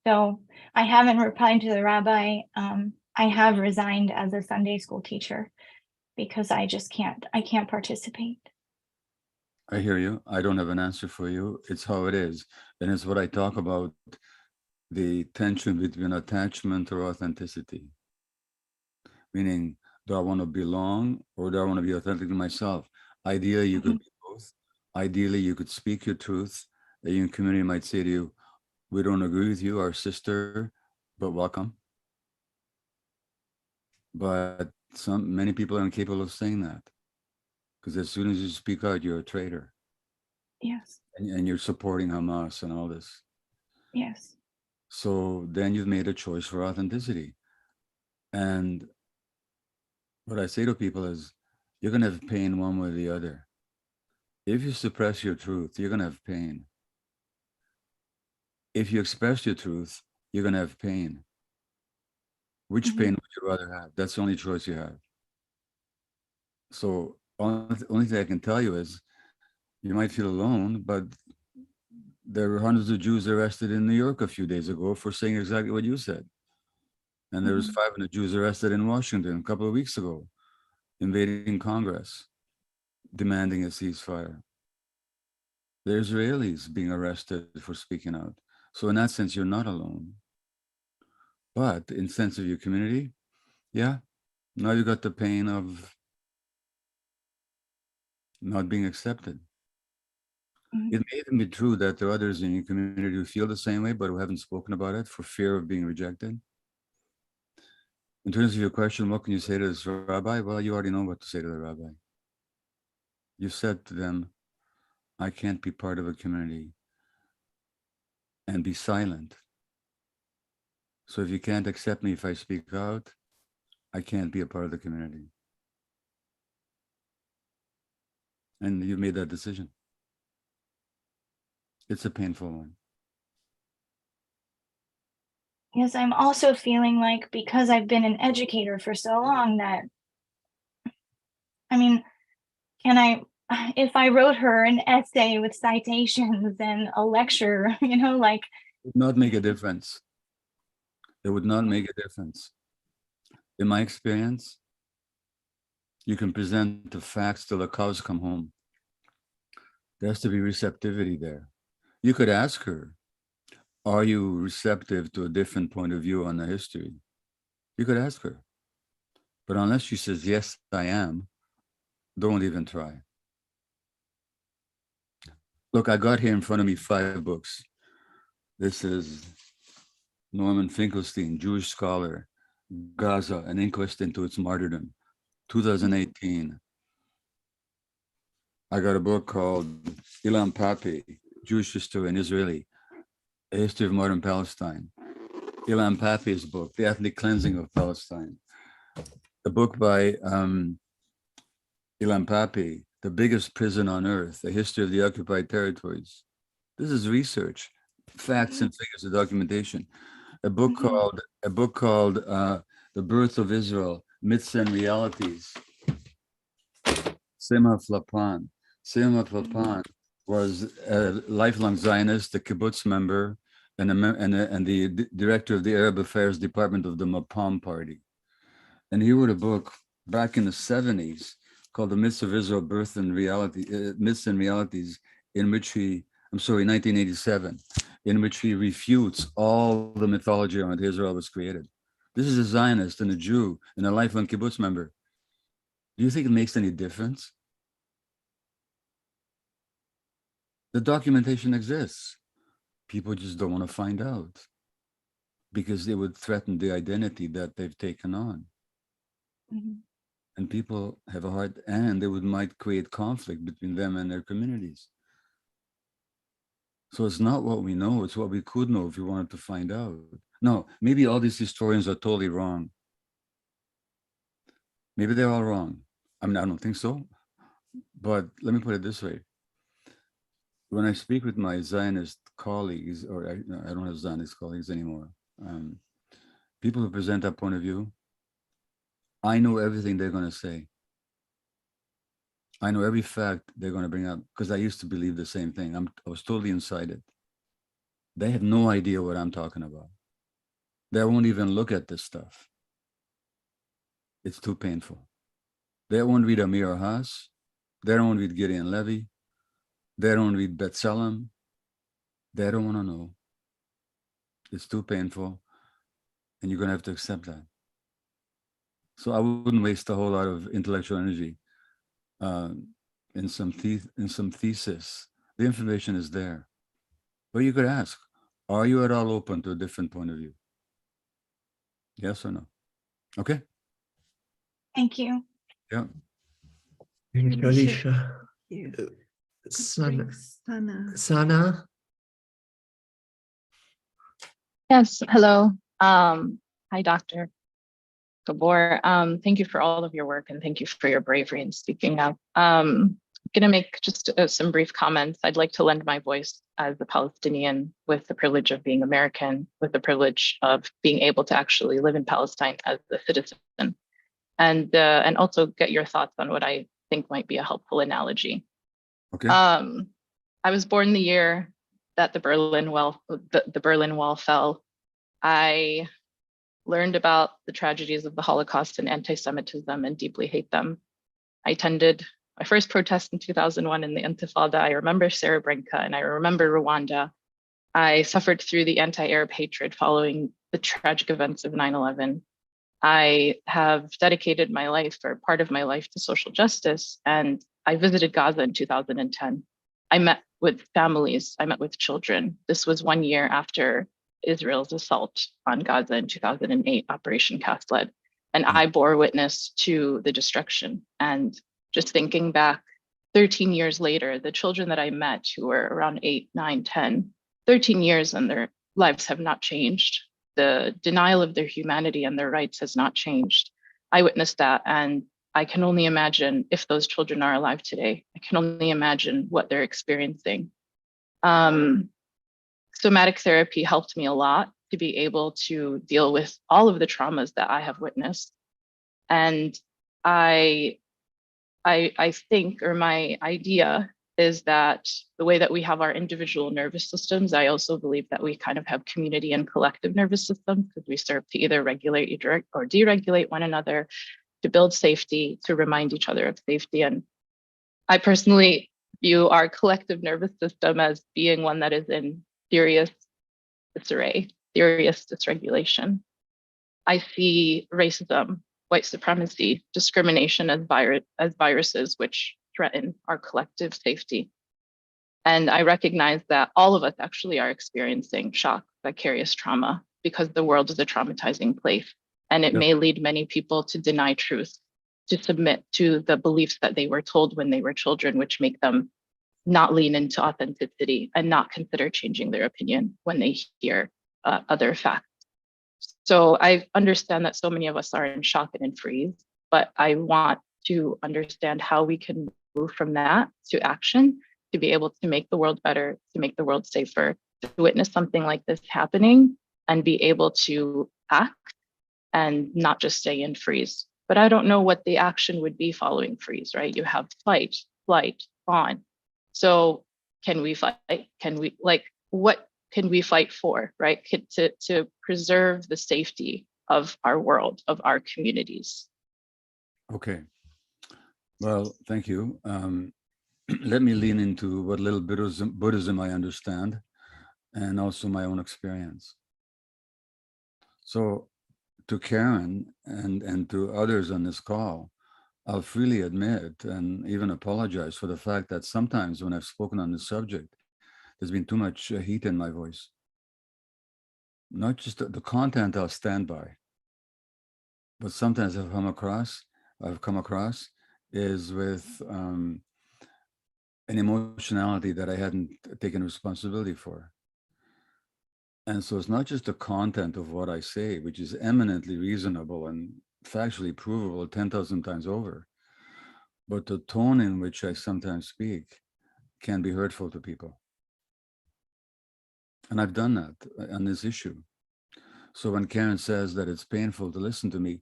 So I haven't replied to the rabbi. I have resigned as a Sunday school teacher because I can't participate. I hear you. I don't have an answer for you. It's how it is. And it's what I talk about, the tension between attachment or authenticity. Meaning, do I want to belong or do I want to be authentic to myself? Ideally, you could be both. Ideally, you could speak your truth. A young community might say to you, we don't agree with you, our sister, but welcome. But many people are incapable of saying that, because as soon as you speak out, you're a traitor. Yes. And you're supporting Hamas and all this. Yes. So then you've made a choice for authenticity. And what I say to people is, you're going to have pain one way or the other. If you suppress your truth, you're going to have pain. If you express your truth, you're going to have pain. Which pain would you rather have? That's the only choice you have. So only thing I can tell you is you might feel alone, but there were hundreds of Jews arrested in New York a few days ago for saying exactly what you said. And there was 500 Jews arrested in Washington a couple of weeks ago, invading Congress, demanding a ceasefire. The Israelis being arrested for speaking out. So in that sense, you're not alone. But in sense of your community, yeah, now you got the pain of not being accepted. It may even be true that there are others in your community who feel the same way, but who haven't spoken about it for fear of being rejected. In terms of your question, what can you say to this rabbi? Well, you already know what to say to the rabbi. You said to them, I can't be part of a community and be silent. So if you can't accept me if I speak out, I can't be a part of the community. And you made that decision. It's a painful one. Yes, I'm also feeling like because I've been an educator for so long that, I mean, if I wrote her an essay with citations and a lecture, like. It would not make a difference. It would not make a difference. In my experience, you can present the facts till the cows come home. There has to be receptivity there. You could ask her, are you receptive to a different point of view on the history? You could ask her. But unless she says, yes, I am, don't even try. Look, I got here in front of me 5 books. This is Norman Finkelstein, Jewish scholar, Gaza, An Inquest into Its Martyrdom, 2018. I got a book called Ilan Pappé, Jewish History and Israeli, A History of Modern Palestine. Ilan Pappé's book, The Ethnic Cleansing of Palestine. The book by Ilan Pappé, The Biggest Prison on Earth, A History of the Occupied Territories. This is research, facts and figures of documentation. A book called The Birth of Israel, Myths and Realities. Simha Flapan. Simha Flapan was a lifelong Zionist, a kibbutz member, and the director of the Arab Affairs Department of the Mapam Party. And he wrote a book back in the 70s called The Myths of Israel, Myths and Realities, in which 1987, in which he refutes all the mythology around Israel was created. This is a Zionist and a Jew and a lifelong kibbutz member. Do you think it makes any difference? The documentation exists. People just don't want to find out because it would threaten the identity that they've taken on. And people have a hard, and it might create conflict between them and their communities. So it's not what we know, it's what we could know if we wanted to find out. No, maybe all these historians are totally wrong. Maybe they're all wrong. I mean, I don't think so. But let me put it this way. When I speak with my Zionist colleagues, or I don't have Zionist colleagues anymore, people who present that point of view, I know everything they're going to say. I know every fact they're going to bring up because I used to believe the same thing. I was totally inside it. They have no idea what I'm talking about. They won't even look at this stuff. It's too painful. They won't read Amir Haas. They don't read Gideon Levy. They don't read B'Tselem. They don't want to know. It's too painful. And you're going to have to accept that. So I wouldn't waste a whole lot of intellectual energy in some thesis. The information is there. But you could ask, are you at all open to a different point of view? Yes or no? Okay. Thank you. Yeah. Thank you, Alicia. Sana. Yes, hello. Hi, Dr. Gabor. Thank you for all of your work and thank you for your bravery in speaking up. I'm going to make just some brief comments. I'd like to lend my voice as a Palestinian with the privilege of being American, with the privilege of being able to actually live in Palestine as a citizen. and also get your thoughts on what I think might be a helpful analogy. Okay. I was born the year that the Berlin Wall fell. I learned about the tragedies of the Holocaust and anti-Semitism and deeply hate them. I attended my first protest in 2001 in the Intifada. I remember Srebrenica and I remember Rwanda. I suffered through the anti-Arab hatred following the tragic events of 9/11. I have dedicated my life, or part of my life, to social justice, and I visited Gaza in 2010. I met with families, I met with children. This was 1 year after Israel's assault on Gaza in 2008, Operation Cast Lead, and I bore witness to the destruction. And just thinking back 13 years later, the children that I met who were around 8, 9, 10, 13 years and their lives have not changed. The denial of their humanity and their rights has not changed. I witnessed that, and I can only imagine if those children are alive today. I can only imagine what they're experiencing. Somatic therapy helped me a lot to be able to deal with all of the traumas that I have witnessed. And I think, or my idea is that the way that we have our individual nervous systems, I also believe that we kind of have community and collective nervous systems, because we serve to either regulate or deregulate one another, to build safety, to remind each other of safety. And I personally view our collective nervous system as being one that is in serious disarray, serious dysregulation. I see racism, white supremacy, discrimination as viruses which threaten our collective safety. And I recognize that all of us actually are experiencing shock, vicarious trauma, because the world is a traumatizing place. And it may lead many people to deny truth, to submit to the beliefs that they were told when they were children, which make them not lean into authenticity and not consider changing their opinion when they hear other facts. So I understand that so many of us are in shock and in freeze, but I want to understand how we can move from that to action, to be able to make the world better, to make the world safer, to witness something like this happening and be able to act and not just stay in freeze. But I don't know what the action would be following freeze, right? You have fight, flight, fawn. So can we fight? Can we, what can we fight for, right? To preserve the safety of our world, of our communities. Okay. Well, thank you. Let me lean into what little Buddhism I understand, and also my own experience. So to Karen and to others on this call, I'll freely admit and even apologize for the fact that sometimes when I've spoken on this subject, there's been too much heat in my voice. Not just the content I'll stand by, but sometimes I've come across is with an emotionality that I hadn't taken responsibility for. And so it's not just the content of what I say, which is eminently reasonable and factually provable 10,000 times over, but the tone in which I sometimes speak can be hurtful to people. And I've done that on this issue. So when Karen says that it's painful to listen to me,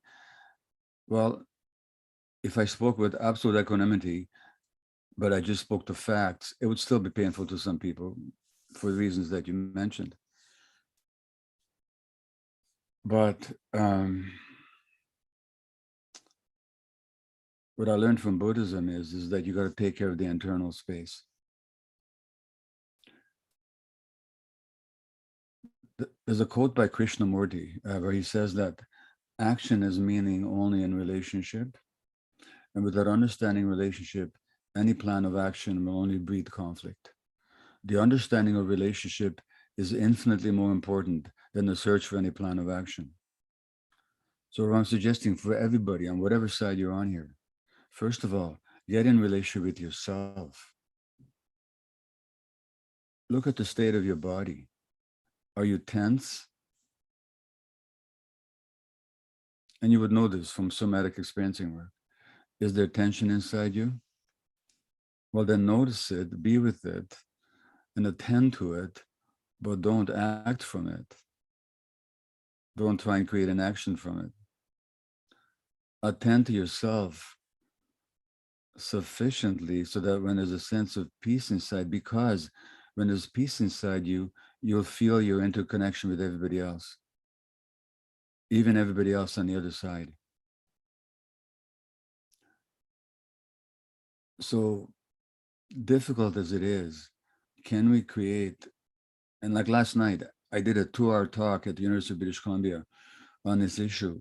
well, if I spoke with absolute equanimity, but I just spoke the facts, it would still be painful to some people for the reasons that you mentioned. But what I learned from Buddhism is that you got to take care of the internal space. There's a quote by Krishnamurti where he says that action is meaning only in relationship. And without understanding relationship, any plan of action will only breed conflict. The understanding of relationship is infinitely more important than the search for any plan of action. So what I'm suggesting for everybody on whatever side you're on here, first of all, get in relationship with yourself. Look at the state of your body. Are you tense? And you would know this from somatic experiencing work. Is there tension inside you? Well, then notice it, be with it, and attend to it, but don't act from it. Don't try and create an action from it. attend to yourself sufficiently so that when there's a sense of peace inside, because when there's peace inside you, you'll feel your interconnection with everybody else, even everybody else on the other side. So difficult as it is, can we create, and like last night, I did a 2-hour talk at the University of British Columbia on this issue.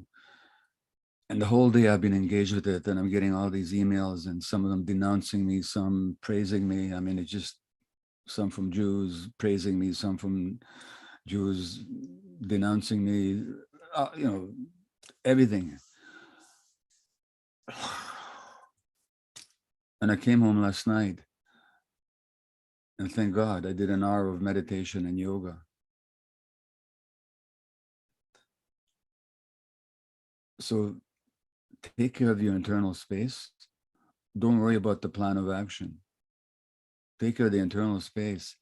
And the whole day I've been engaged with it, and I'm getting all these emails, and some of them denouncing me, some praising me. I mean, it's just some from Jews praising me, some from Jews denouncing me, you know, everything. And I came home last night, and thank God I did an hour of meditation and yoga. So take care of your internal space. Don't worry about the plan of action. Take care of the internal space,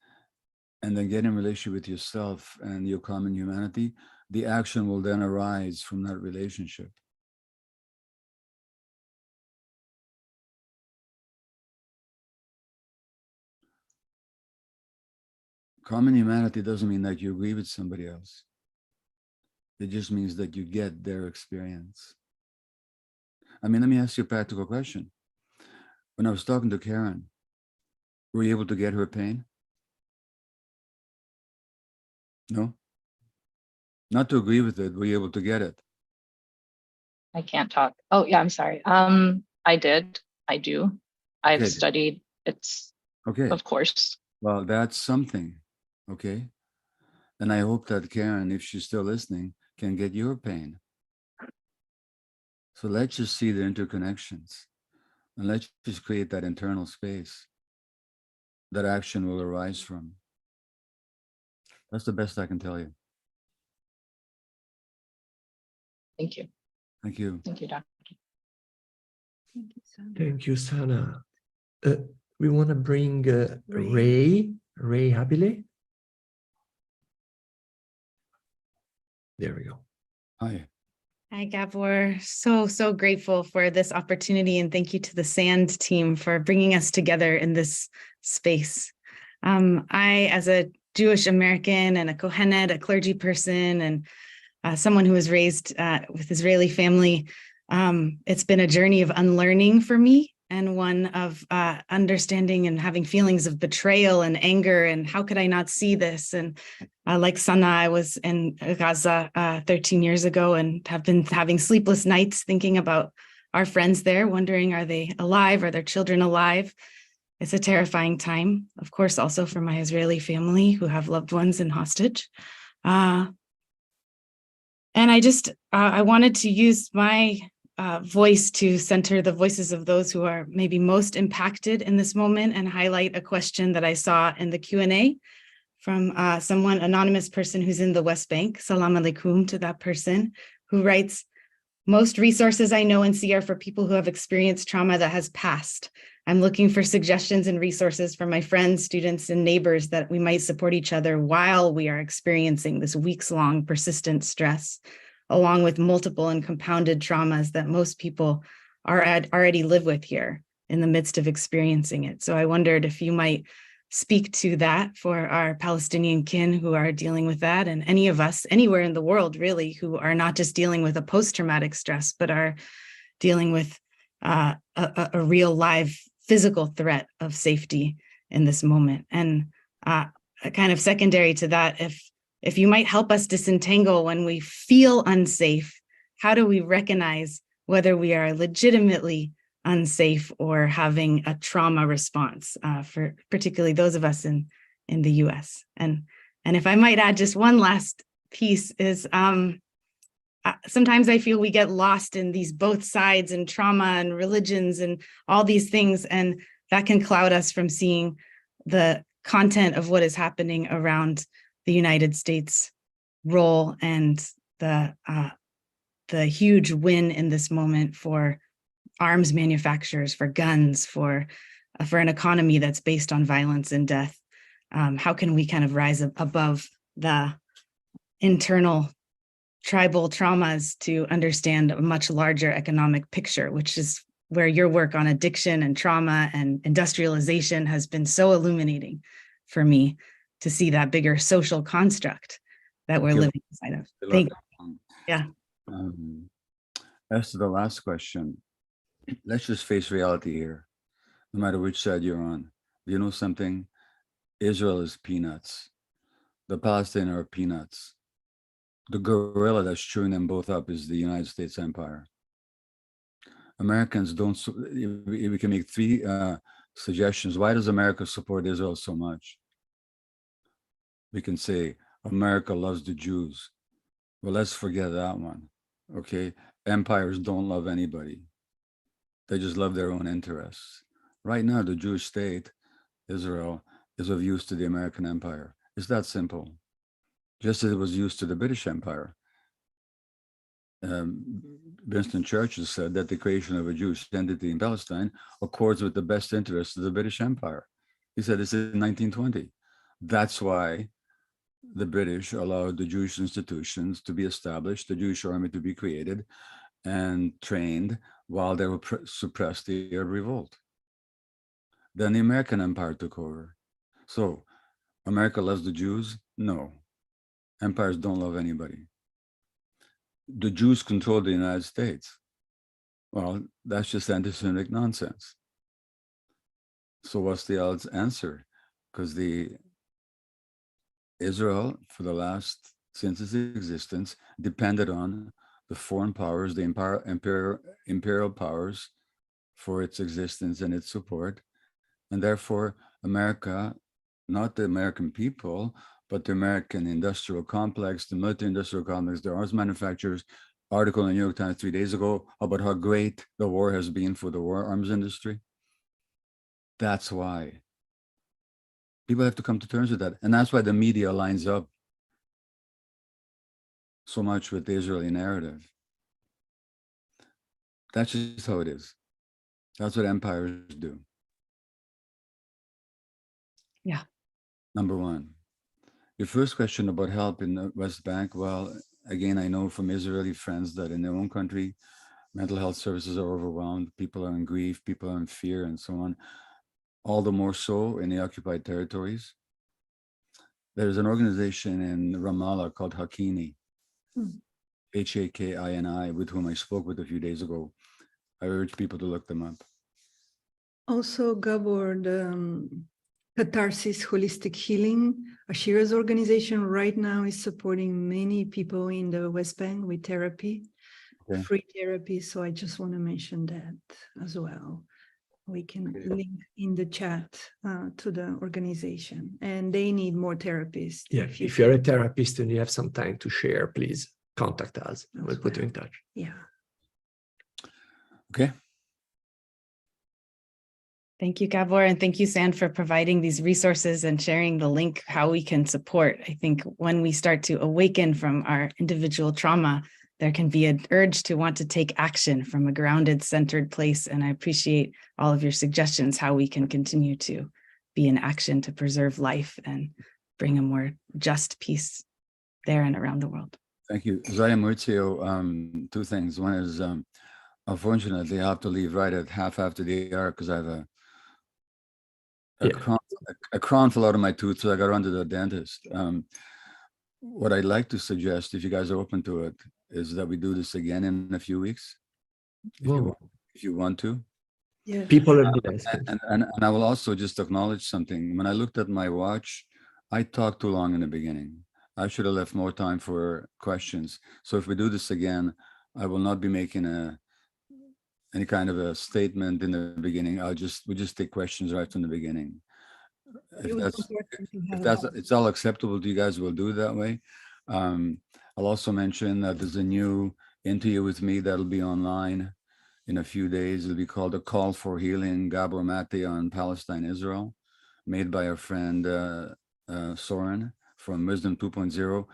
and then get in relationship with yourself and your common humanity. The action will then arise from that relationship. Common humanity doesn't mean that you agree with somebody else. It just means that you get their experience. I mean, let me ask you a practical question. When I was talking to Karen, were you able to get her pain? No? Not to agree with it, were you able to get it? I can't talk. Oh, yeah, I'm sorry. I did. I do. I've Okay. studied. It's, Okay. of course. Well, that's something. Okay. And I hope that Karen, if she's still listening, can get your pain. So let's just see the interconnections, and let's just create that internal space that action will arise from. That's the best I can tell you. Thank you. Thank you. Thank you, Doctor. Thank you, Sana. Thank you, Sana. We want to bring Ray. Ray Habile. There we go. Hi. Hi, Gabor. So grateful for this opportunity, and thank you to the SAND team for bringing us together in this space. I, as a Jewish American and a Kohenet, a clergy person, and someone who was raised with Israeli family, it's been a journey of unlearning for me, and one of understanding and having feelings of betrayal and anger, and how could I not see this? And like Sana, I was in Gaza 13 years ago and have been having sleepless nights thinking about our friends there, wondering, are they alive? Are their children alive? It's a terrifying time, of course, also for my Israeli family who have loved ones in hostage. And I just, I wanted to use my voice to center the voices of those who are maybe most impacted in this moment, and highlight a question that I saw in the Q&A from someone, anonymous person who's in the West Bank. Salam alaikum to that person, who writes, most resources I know and see are for people who have experienced trauma that has passed. I'm looking for suggestions and resources for my friends, students, and neighbors that we might support each other while we are experiencing this weeks-long persistent stress, along with multiple and compounded traumas that most people already live with here in the midst of experiencing it. So I wondered if you might speak to that for our Palestinian kin who are dealing with that, and any of us anywhere in the world really who are not just dealing with a post-traumatic stress, but are dealing with a real live physical threat of safety in this moment. And a kind of secondary to that, if you might help us disentangle when we feel unsafe, how do we recognize whether we are legitimately unsafe or having a trauma response, for particularly those of us in the US. And if I might add just one last piece is, sometimes I feel we get lost in these both sides and trauma and religions and all these things, and that can cloud us from seeing the content of what is happening around the United States role and the huge win in this moment for arms manufacturers, for guns, for an economy that's based on violence and death. How can we kind of rise above the internal tribal traumas to understand a much larger economic picture, which is where your work on addiction and trauma and industrialization has been so illuminating for me, to see that bigger social construct that we're living inside of. Thank you. Yeah. As to the last question, let's just face reality here. No matter which side you're on, you know something? Israel is peanuts. The Palestinians are peanuts. The gorilla that's chewing them both up is the United States empire. Americans don't, we can make three suggestions. Why does America support Israel so much? We can say, America loves the Jews. Well, let's forget that one, okay? Empires don't love anybody. They just love their own interests. Right now, the Jewish state, Israel, is of use to the American empire. It's that simple. Just as it was used to the British Empire. Winston Churchill said that the creation of a Jewish entity in Palestine accords with the best interests of the British Empire. He said this in 1920. That's why the British allowed the Jewish institutions to be established, the Jewish army to be created and trained while they were suppressed the Arab revolt. Then the American empire took over. So America loves the Jews? No. Empires don't love anybody. The Jews control the United States. Well, that's just anti-Semitic nonsense. So what's the answer? Because Israel, for the last, since its existence, depended on the foreign powers, the imperial powers for its existence and its support. And therefore, America, not the American people, but the American industrial complex, the military industrial complex, the arms manufacturers, article in the New York Times 3 days ago about how great the war has been for the war arms industry. That's why. People have to come to terms with that. And that's why the media lines up so much with the Israeli narrative. That's just how it is. That's what empires do. Yeah. Number one. Your first question about help in the West Bank, well, again, I know from Israeli friends that in their own country, mental health services are overwhelmed, people are in grief, people are in fear, and so on. All the more so in the occupied territories. There's an organization in Ramallah called Hakini, Hakini, with whom I spoke with a few days ago. I urge people to look them up. Also, Gabor, the Catharsis Holistic Healing, Ashira's organization right now is supporting many people in the West Bank with therapy, free therapy. So I just want to mention that as well. We can link in the chat to the organization, and they need more therapists. Yeah, if you're a therapist and you have some time to share, please contact us. We'll put you in touch. Yeah. Okay. Thank you, Gabor, and thank you, Sand, for providing these resources and sharing the link, how we can support. I think when we start to awaken from our individual trauma, there can be an urge to want to take action from a grounded, centered place. And I appreciate all of your suggestions, how we can continue to be in action to preserve life and bring a more just peace there and around the world. Thank you. Zaya Maurizio, two things. One is, unfortunately, I have to leave right at half after the hour because I have a crown fell out of my tooth, so I got to run to the dentist. What I'd like to suggest, if you guys are open to it, is that we do this again in a few weeks, if you want to. Yeah. People are blessed. And I will also just acknowledge something. When I looked at my watch, I talked too long in the beginning. I should have left more time for questions. So if we do this again, I will not be making any kind of a statement in the beginning. we just take questions right from the beginning. If it's all acceptable to you guys, we'll do it that way. I'll also mention that there's a new interview with me that'll be online in a few days. It'll be called A Call for Healing, Gabor Maté on Palestine, Israel, made by our friend Soren from Wisdom 2.0.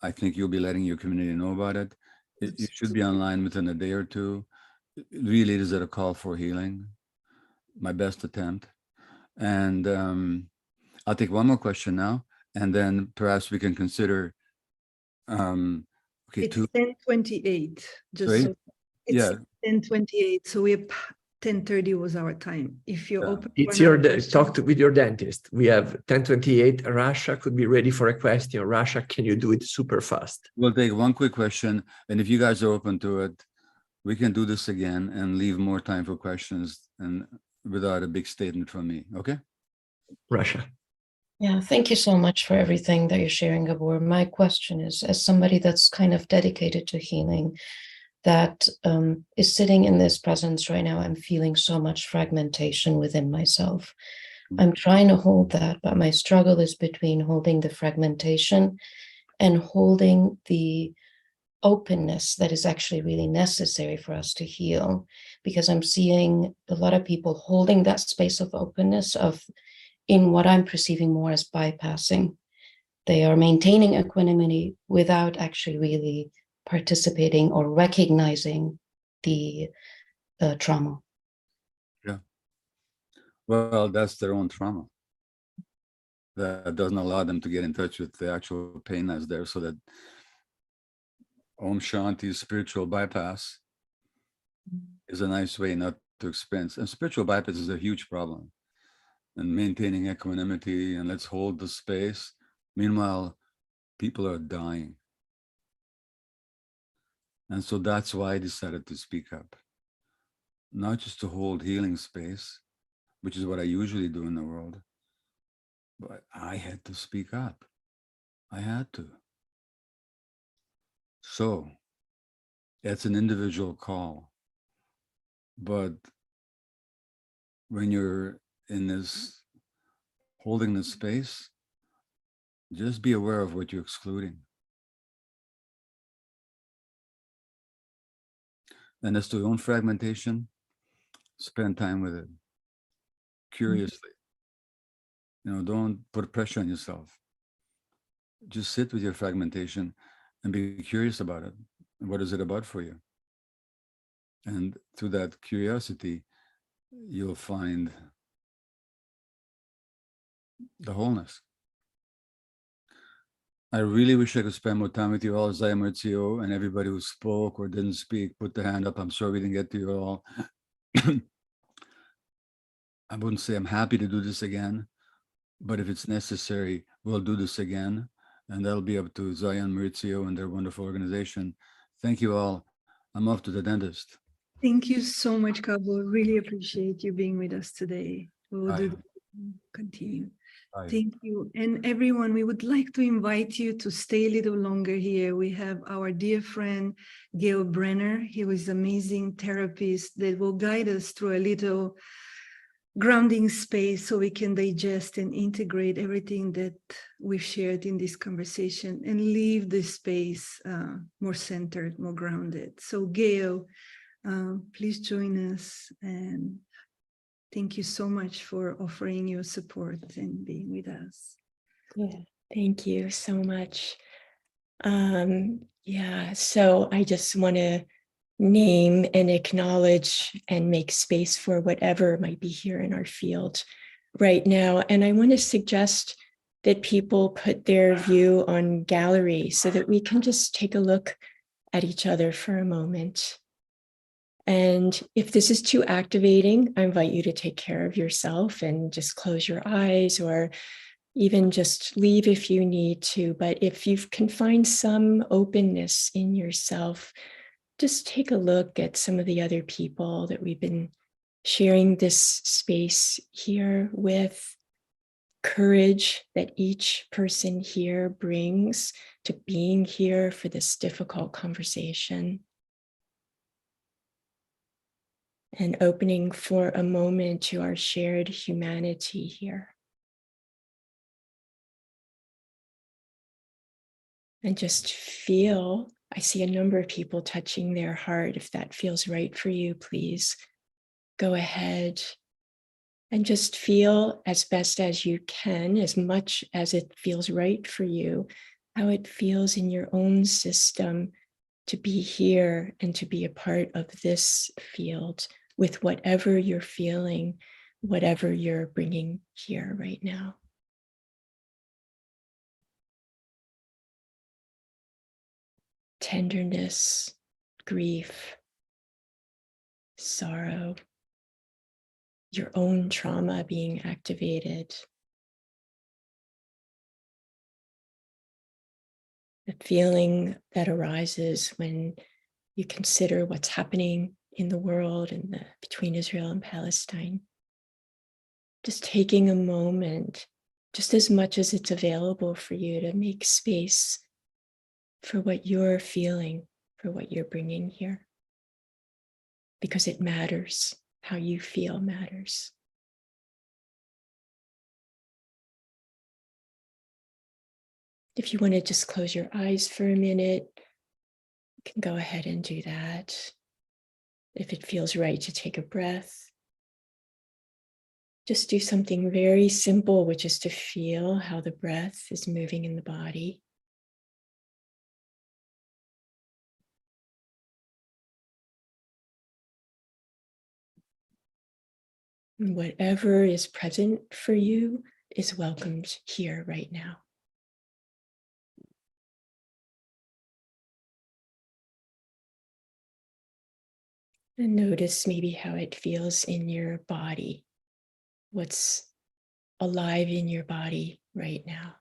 I think you'll be letting your community know about it. It should be online within a day or two. Really, is it a call for healing? My best attempt. And I'll take one more question now, and then perhaps we can consider Okay, It's two. 10:28. Just Sorry? so it's Yeah. 10:28. So we're 10:30 was our time. If you're Yeah. open, It's for your another question. talk with your dentist. We have 10:28. Rasha could be ready for a question. Rasha, can you do it super fast? We'll take one quick question, and if you guys are open to it, we can do this again and leave more time for questions and without a big statement from me. Okay? Rasha. Yeah, thank you so much for everything that you're sharing, Gabor. My question is, as somebody that's kind of dedicated to healing, that is sitting in this presence right now, I'm feeling so much fragmentation within myself. I'm trying to hold that, but my struggle is between holding the fragmentation and holding the openness that is actually really necessary for us to heal. Because I'm seeing a lot of people holding that space of openness in what I'm perceiving more as bypassing. They are maintaining equanimity without actually really participating or recognizing the trauma. Yeah. Well, that's their own trauma. That doesn't allow them to get in touch with the actual pain that's there, so that Om Shanti, spiritual bypass, is a nice way not to experience. And spiritual bypass is a huge problem. And maintaining equanimity and let's hold the space. Meanwhile, people are dying. And so that's why I decided to speak up. Not just to hold healing space, which is what I usually do in the world, but I had to speak up. I had to. So it's an individual call. But when you're in this, holding this space, just be aware of what you're excluding. And as to your own fragmentation, spend time with it curiously. You know, don't put pressure on yourself. Just sit with your fragmentation and be curious about it. What is it about for you? And through that curiosity, you'll find the wholeness. I really wish I could spend more time with you all, Zaya Maurizio, and everybody who spoke or didn't speak, put the hand up. I'm sorry we didn't get to you all. I wouldn't say I'm happy to do this again, but if it's necessary, we'll do this again. And that'll be up to Zaya and Maurizio and their wonderful organization. Thank you all. I'm off to the dentist. Thank you so much, Gabor. Really appreciate you being with us today. We will continue. Bye. Thank you. And everyone, we would like to invite you to stay a little longer here. We have our dear friend, Gail Brenner. He was an amazing therapist that will guide us through a little grounding space so we can digest and integrate everything that we've shared in this conversation and leave this space more centered, more grounded. So Gail, please join us, and thank you so much for offering your support and being with us. Yeah, thank you so much. Yeah, so I just want to name and acknowledge and make space for whatever might be here in our field right now. And I want to suggest that people put their view on gallery so that we can just take a look at each other for a moment. And if this is too activating, I invite you to take care of yourself and just close your eyes, or even just leave if you need to. But if you can find some openness in yourself, just take a look at some of the other people that we've been sharing this space here with. Courage that each person here brings to being here for this difficult conversation. And opening for a moment to our shared humanity here. And just feel, I see a number of people touching their heart. If that feels right for you, please go ahead and just feel as best as you can, as much as it feels right for you, how it feels in your own system to be here and to be a part of this field with whatever you're feeling, whatever you're bringing here right now. tenderness, grief, sorrow, your own trauma being activated, the feeling that arises when you consider what's happening in the world and between Israel and Palestine. Just taking a moment, just as much as it's available for you, to make space for what you're feeling, for what you're bringing here. Because it matters. How you feel matters. If you want to just close your eyes for a minute, you can go ahead and do that. If it feels right to take a breath, just do something very simple, which is to feel how the breath is moving in the body. And whatever is present for you is welcomed here right now. And notice maybe how it feels in your body. What's alive in your body right now.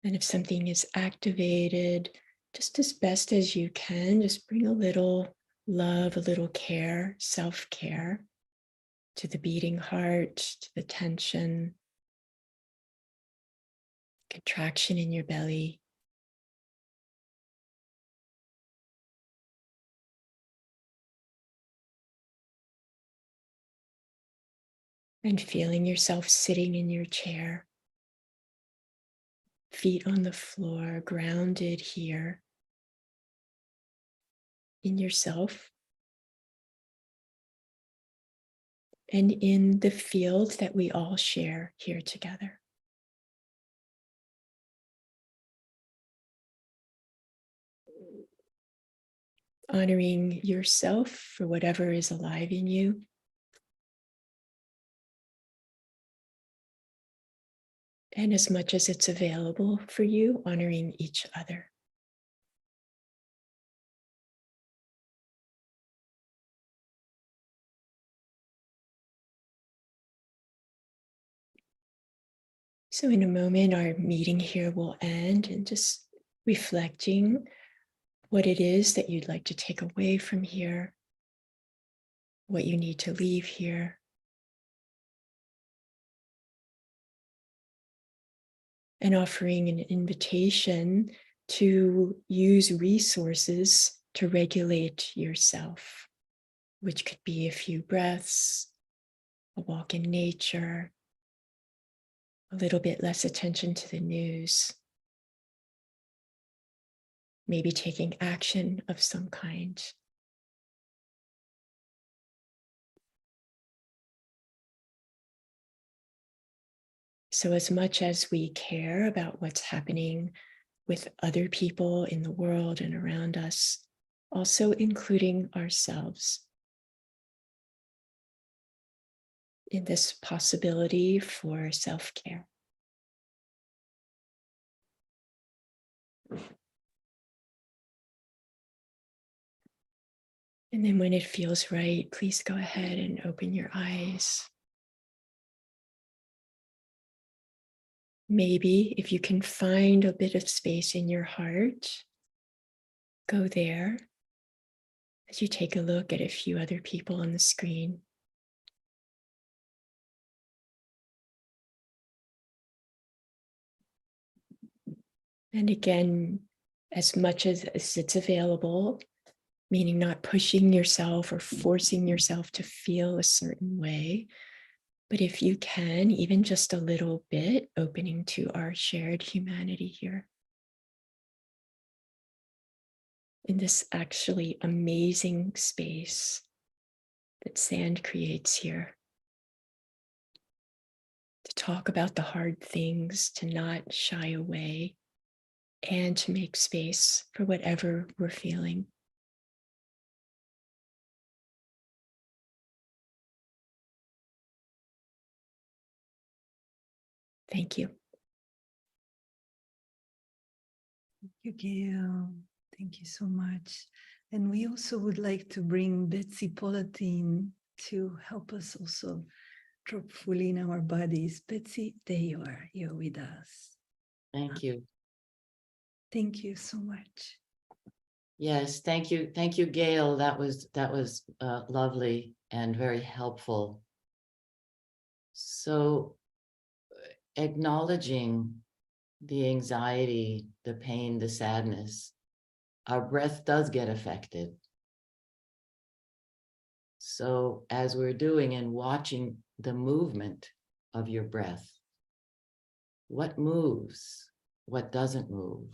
And if something is activated, just as best as you can, just bring a little love, a little care, self-care to the beating heart, to the tension, contraction in your belly. And feeling yourself sitting in your chair, feet on the floor, grounded here in yourself and in the field that we all share here together. Honoring yourself for whatever is alive in you. And as much as it's available for you, honoring each other. So in a moment, our meeting here will end, and just reflecting what it is that you'd like to take away from here, what you need to leave here. And offering an invitation to use resources to regulate yourself, which could be a few breaths, a walk in nature, a little bit less attention to the news, maybe taking action of some kind. So as much as we care about what's happening with other people in the world and around us, also including ourselves in this possibility for self-care. And then when it feels right, please go ahead and open your eyes. Maybe if you can find a bit of space in your heart, go there as you take a look at a few other people on the screen. And again, as much as it's available, meaning not pushing yourself or forcing yourself to feel a certain way, but if you can, even just a little bit, opening to our shared humanity here. In this actually amazing space that sand creates here. To talk about the hard things, to not shy away, and to make space for whatever we're feeling. Thank you. you, Gail. Thank you so much. And we also would like to bring Betsy Polatin to help us also drop fully in our bodies. Betsy, there you are. You're with us. Thank you. Thank you so much. Yes, thank you. Thank you, Gail. That was lovely and very helpful. So acknowledging the anxiety, the pain, the sadness, our breath does get affected. So as we're doing and watching the movement of your breath, what moves, what doesn't move?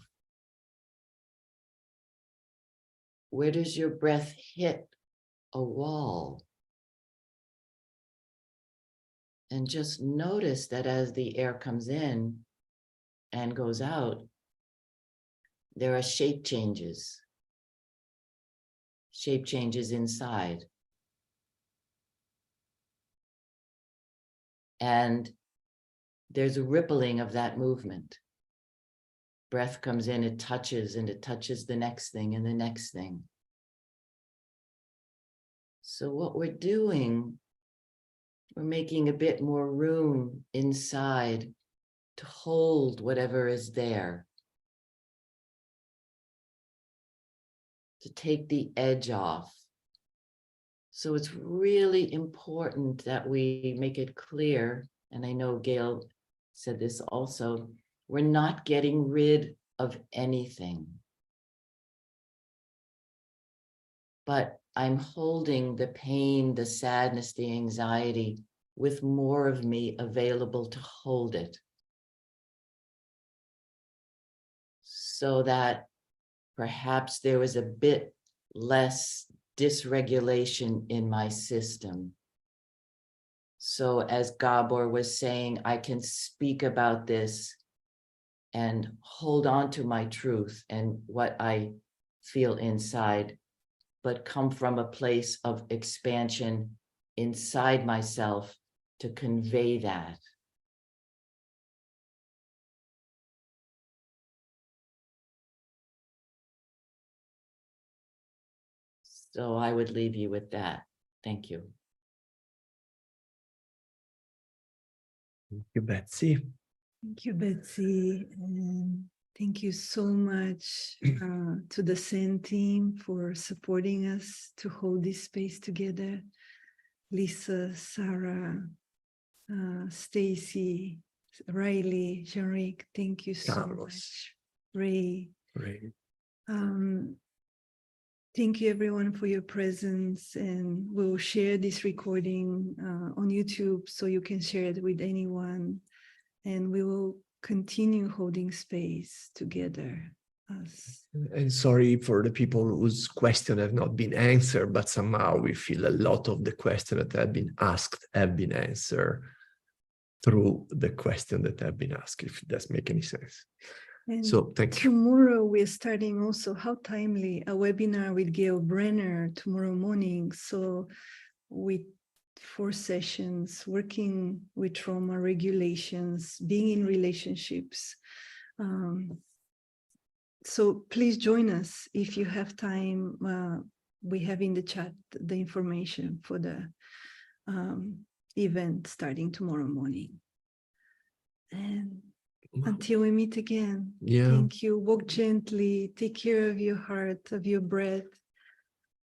Where does your breath hit a wall? And just notice that as the air comes in and goes out, there are shape changes inside. And there's a rippling of that movement. Breath comes in, it touches, and it touches the next thing and the next thing. So what we're doing, we're making a bit more room inside to hold whatever is there, to take the edge off. So it's really important that we make it clear, and I know Gail said this also, we're not getting rid of anything. But I'm holding the pain, the sadness, the anxiety with more of me available to hold it. So that perhaps there was a bit less dysregulation in my system. So as Gabor was saying, I can speak about this and hold on to my truth and what I feel inside, but come from a place of expansion inside myself to convey that. So I would leave you with that. Thank you. Thank you, Betsy. Thank you, Betsy. And thank you so much to the SEND team for supporting us to hold this space together. Lisa, Sarah, Stacy, Riley, Jean-Ric, thank you so Carlos. much. Ray. Great. Thank you everyone for your presence, and we'll share this recording on YouTube so you can share it with anyone, and we will continue holding space together. And sorry for the people whose questions have not been answered, but somehow we feel a lot of the questions that have been asked have been answered through the question that have been asked, if it does make any sense. And so thank you. Tomorrow we're starting also, how timely, a webinar with Gail Brenner tomorrow morning. So with 4 sessions, working with trauma regulations, being in relationships. So please join us if you have time. We have in the chat the information for the event starting tomorrow morning. And until we meet again, thank you. Walk gently, take care of your heart, of your breath,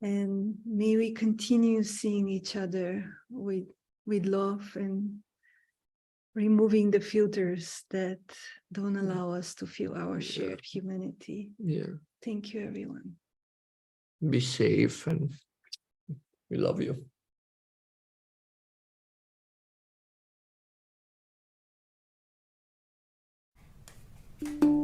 and may we continue seeing each other with love and removing the filters that don't allow us to feel our shared humanity. Thank you, everyone. Be safe, and we love you. Thank you.